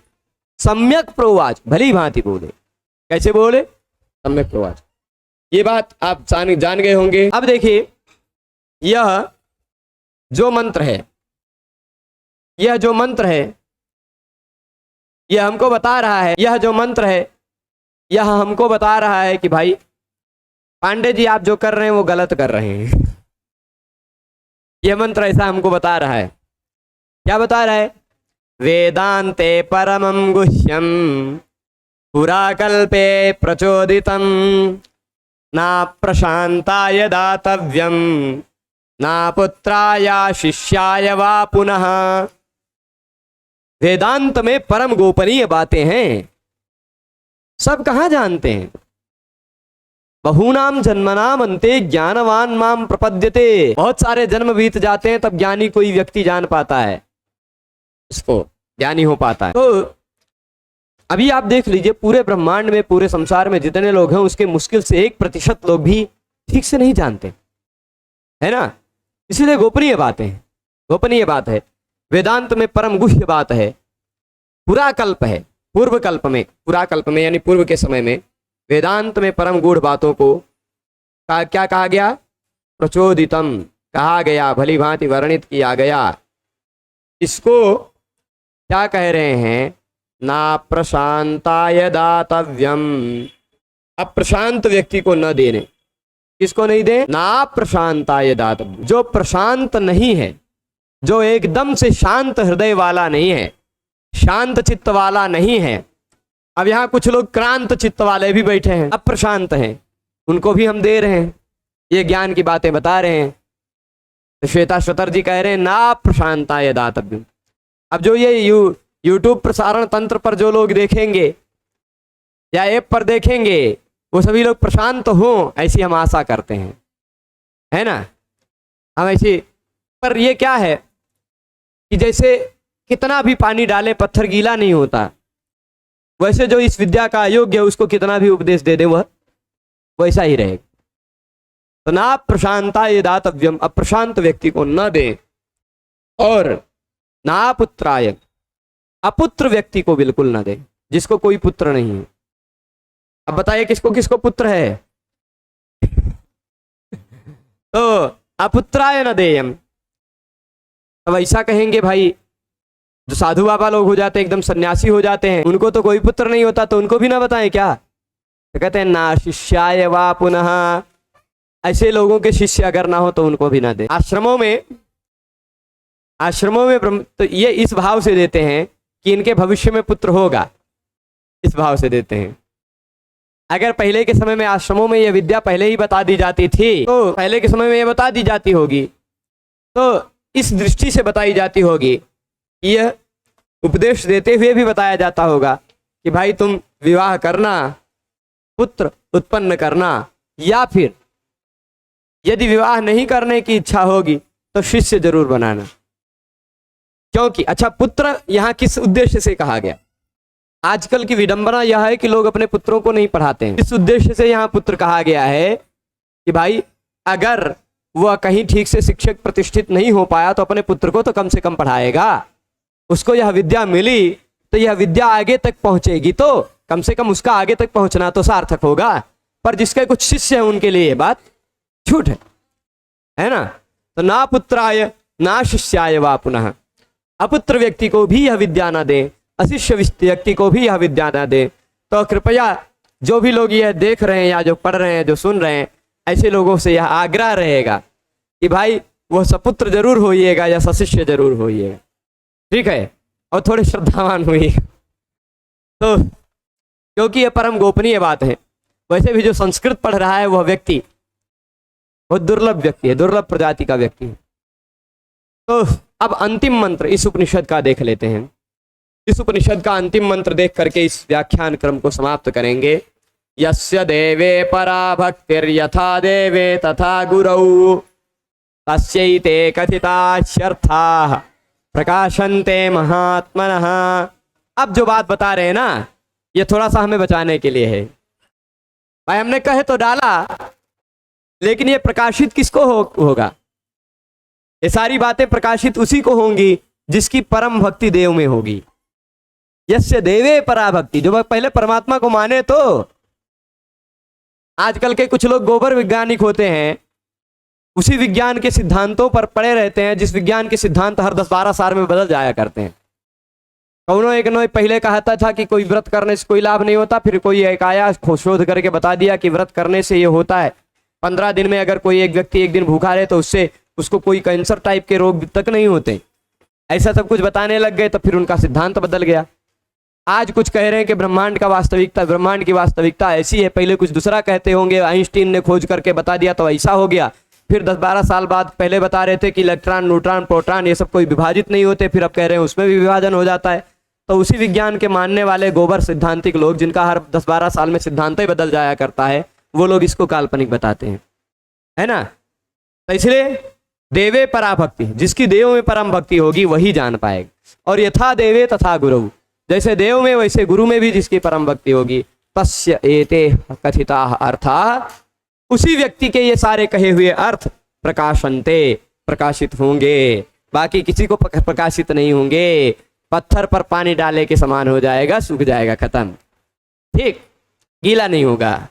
सम्यक प्रोवाच, भली भांति बोले। कैसे बोले? सम्यक प्रोवाच। ये बात आप जान गए होंगे। अब देखिए, यह जो मंत्र है, यह जो मंत्र है, यह हमको बता रहा है, यह जो मंत्र है, यह हमको बता रहा है कि भाई पांडे जी, आप जो कर रहे हैं वो गलत कर रहे हैं। यह मंत्र ऐसा हमको बता रहा है। क्या बता रहा है? वेदांते परमं गुह्यम पुराकल्पे प्रचोदितम ना प्रशांताय दातव्यम ना पुत्राय शिष्याय वा पुनः। वेदांत में परम गोपनीय बातें हैं, सब कहाँ जानते हैं। बहूनाम जन्मनाम अंते ज्ञानवान माम प्रपद्यते। बहुत सारे जन्म बीत जाते हैं तब ज्ञानी कोई व्यक्ति जान पाता है, उसको ज्ञानी हो पाता है। तो अभी आप देख लीजिए, पूरे ब्रह्मांड में, पूरे संसार में जितने लोग हैं उसके मुश्किल से 1% लोग भी ठीक से नहीं जानते, है ना। इसीलिए गोपनीय बातें हैं, गोपनीय बात है। वेदांत में परम गुह्य बात है। पुराकल्प है, पूर्व कल्प में, पुराकल्प में यानी पूर्व के समय में वेदांत में परम गूढ़ बातों को क्या कहा गया? प्रचोदितम कहा गया, भली भांति वर्णित किया गया। इसको क्या कह रहे हैं? ना प्रशांताय दातव्यम, अप्रशांत व्यक्ति को न देने। किसको नहीं दे? ना प्रशांताय दातव्यम, जो प्रशांत नहीं है, जो एकदम से शांत हृदय वाला नहीं है, शांत चित्त वाला नहीं है। अब यहाँ कुछ लोग क्रांत चित्त वाले भी बैठे हैं, अप्रशांत हैं, उनको भी हम दे रहे हैं, ये ज्ञान की बातें बता रहे हैं। तो श्वेताश्वतर जी कह रहे हैं ना प्रशांताय दातव्यम। अब जो ये यूट्यूब प्रसारण तंत्र पर जो लोग देखेंगे या ऐप पर देखेंगे, वो सभी लोग प्रशांत हों ऐसी हम आशा करते हैं, है ना। हम ऐसी, पर ये क्या है कि जैसे कितना भी पानी डाले पत्थर गीला नहीं होता, वैसे जो इस विद्या का अयोग्य है उसको कितना भी उपदेश दे दे वह वैसा ही रहेगा। तो ना प्रशांताय दातव्यम, अप्रशांत व्यक्ति को न दे, और ना पुत्राय, अपुत्र व्यक्ति को बिल्कुल न दे, जिसको कोई पुत्र नहीं है। अब बताइए किसको किसको पुत्र है? तो अपुत्राय न देयम। अब ऐसा कहेंगे भाई, जो साधु बाबा लोग हो जाते हैं, एकदम सन्यासी हो जाते हैं, उनको तो कोई पुत्र नहीं होता, तो उनको भी ना बताएं क्या? तो कहते हैं ना शिष्याय वा पुनः, ऐसे लोगों के शिष्य अगर ना हो तो उनको भी ना दे। आश्रमों में तो ये इस भाव से देते हैं कि इनके भविष्य में पुत्र होगा, इस भाव से देते हैं। अगर पहले के समय में आश्रमों में यह विद्या पहले ही बता दी जाती थी, तो पहले के समय में यह बता दी जाती होगी, तो इस दृष्टि से बताई जाती होगी, यह उपदेश देते हुए भी बताया जाता होगा कि भाई तुम विवाह करना, पुत्र उत्पन्न करना, या फिर यदि विवाह नहीं करने की इच्छा होगी तो शिष्य जरूर बनाना। क्योंकि अच्छा, पुत्र यहाँ किस उद्देश्य से कहा गया? आजकल की विडंबना यह है कि लोग अपने पुत्रों को नहीं पढ़ाते हैं। इस उद्देश्य से यहाँ पुत्र कहा गया है कि भाई अगर वह कहीं ठीक से शिक्षक प्रतिष्ठित नहीं हो पाया तो अपने पुत्र को तो कम से कम पढ़ाएगा। उसको यह विद्या मिली तो यह विद्या आगे तक पहुंचेगी, तो कम से कम उसका आगे तक पहुंचना तो सार्थक होगा। पर जिसके कुछ शिष्य हैं उनके लिए ये बात झूठ है ना। तो ना पुत्राय ना शिष्याय वा पुनः, अपुत्र व्यक्ति को भी यह विद्या ना दे, अशिष्य व्यक्ति को भी यह विद्या ना दे। तो कृपया जो भी लोग यह देख रहे हैं या जो पढ़ रहे हैं, जो सुन रहे हैं, ऐसे लोगों से यह आग्रह रहेगा कि भाई वह सपुत्र जरूर होइएगा या सशिष्य जरूर होइएगा, ठीक है, और थोड़े श्रद्धावान होइएगा। तो क्योंकि यह परम गोपनीय बात है। वैसे भी जो संस्कृत पढ़ रहा है वह व्यक्ति बहुत दुर्लभ व्यक्ति है, दुर्लभ प्रजाति का व्यक्ति है। तो अब अंतिम मंत्र इस उपनिषद का देख लेते हैं। इस उपनिषद का अंतिम मंत्र देख करके इस व्याख्यान क्रम को समाप्त करेंगे। यस्य देवे परा भक्तिर्यथा देवे तथा गुरौ तस्यैते कथिताश्यर्थाः प्रकाशन्ते महात्मनः। अब जो बात बता रहे हैं ना, ये थोड़ा सा हमें बचाने के लिए है। भाई हमने कहे तो डाला, लेकिन ये प्रकाशित किसको होगा? ये सारी बातें प्रकाशित उसी को होंगी जिसकी परम भक्ति देव में होगी। यस्य देवे परा भक्ति, जो पहले परमात्मा को माने। तो आजकल के कुछ लोग गोबर वैज्ञानिक होते हैं, उसी विज्ञान के सिद्धांतों पर पड़े रहते हैं, जिस विज्ञान के सिद्धांत हर 10-12 साल में बदल जाया करते हैं। कौनो एक नो पहले कहता था कि कोई व्रत करने से कोई लाभ नहीं होता, फिर कोई एक आया शोध करके बता दिया कि व्रत करने से ये होता है। 15 दिन में अगर कोई एक व्यक्ति एक दिन भूखा रहे तो उससे उसको कोई कैंसर टाइप के रोग तक नहीं होते। ऐसा सब कुछ बताने लग गए तो फिर उनका सिद्धांत बदल गया। आज कुछ कह रहे हैं कि ब्रह्मांड की वास्तविकता ऐसी है, पहले कुछ दूसरा कहते होंगे, आइंस्टीन ने खोज करके बता दिया तो ऐसा हो गया। फिर 10-12 साल बाद पहले बता रहे थे कि इलेक्ट्रॉन, न्यूट्रॉन, प्रोटॉन ये सब कोई विभाजित नहीं होते, फिर अब कह रहे हैं उसमें भी विभाजन हो जाता है। तो उसी विज्ञान के मानने वाले गोबर सिद्धांतिक लोग, जिनका हर 10-12 साल में सिद्धांत ही बदल जाया करता है, वो लोग इसको काल्पनिक बताते हैं, है ना। तो इसलिए देवे पराभक्ति, जिसकी देव में परम भक्ति होगी वही जान पाएगा। और यथा देवे तथा गुरु, जैसे देव में वैसे गुरु में भी जिसकी परम भक्ति होगी, तस्य एते कथिता अर्था, उसी व्यक्ति के ये सारे कहे हुए अर्थ प्रकाशन्ते, प्रकाशित होंगे, बाकी किसी को प्रकाशित नहीं होंगे। पत्थर पर पानी डाले के समान हो जाएगा, सूख जाएगा, खत्म, ठीक, गीला नहीं होगा।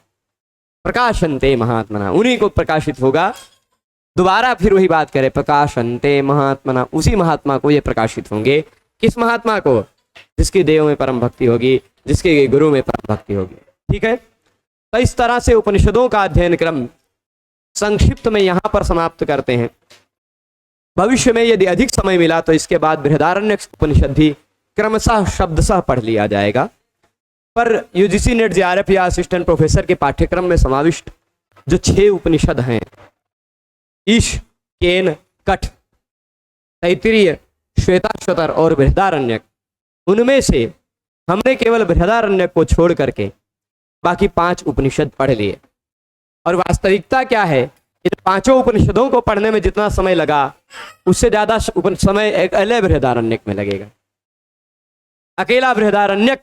प्रकाशन्ते महात्मना, उन्हीं को प्रकाशित होगा। दोबारा फिर वही बात करें, प्रकाशन्ते महात्मना, उसी महात्मा को ये प्रकाशित होंगे। किस महात्मा को? जिसकी देव में परम भक्ति होगी, जिसके गुरु में परम भक्ति होगी, ठीक है। तो इस तरह से उपनिषदों का अध्ययन क्रम संक्षिप्त में यहाँ पर समाप्त करते हैं। भविष्य में यदि अधिक समय मिला तो इसके बाद बृहदारण्यक उपनिषद भी क्रमशः शब्दशः पढ़ लिया जाएगा। पर यूजीसी नेट जेआरएफ या असिस्टेंट प्रोफेसर के पाठ्यक्रम में समाविष्ट जो 6 उपनिषद हैं, ईश, केन, कठ, तैत्तिरीय, श्वेताश्वतर और बृहदारण्यक, उनमें से हमने केवल बृहदारण्यक को छोड़ करके बाकी 5 उपनिषद पढ़ लिए। और वास्तविकता क्या है, इन 5 उपनिषदों को पढ़ने में जितना समय लगा उससे ज्यादा समय एक अकेले बृहदारण्यक में लगेगा। अकेला बृहदारण्यक,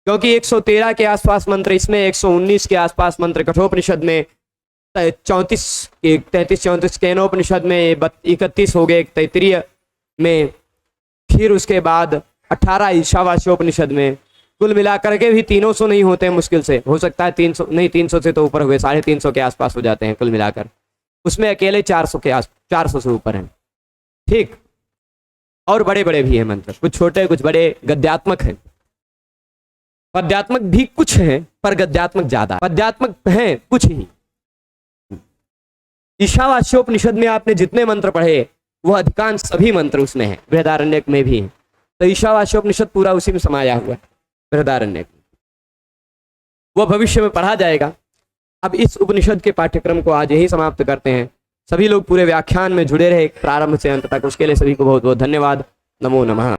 क्योंकि 113 के आसपास मंत्र इसमें, 119 के आसपास मंत्र कठोपनिषद में, 33-34 केनोपनिषद में, 31 हो गए तैत्तिरीय में, फिर उसके बाद 18 ईशावास्योपनिषद में। कुल मिलाकर के भी 300 नहीं होते हैं, मुश्किल से हो सकता है 300 नहीं, 300 से तो ऊपर हुए, 350 के आसपास हो जाते हैं कुल मिलाकर। उसमें अकेले 400 से ऊपर हैं, ठीक। और बड़े बड़े भी हैं मंत्र, कुछ छोटे कुछ बड़े, गद्यात्मक हैं, पद्यात्मक भी कुछ हैं, पर गद्यात्मक ज्यादा, पद्यात्मक हैं कुछ ही। ईशावास्योपनिषद में आपने जितने मंत्र पढ़े वो अधिकांश सभी मंत्र उसमें है, बृहदारण्यक में भी है। तो ईशावास्योपनिषद पूरा उसी में समाया हुआ है, बृहदारण्यक, वो भविष्य में पढ़ा जाएगा। अब इस उपनिषद के पाठ्यक्रम को आज यही समाप्त करते हैं। सभी लोग पूरे व्याख्यान में जुड़े रहे प्रारंभ से अंत तक, उसके लिए सभी को बहुत बहुत धन्यवाद। नमो नमः।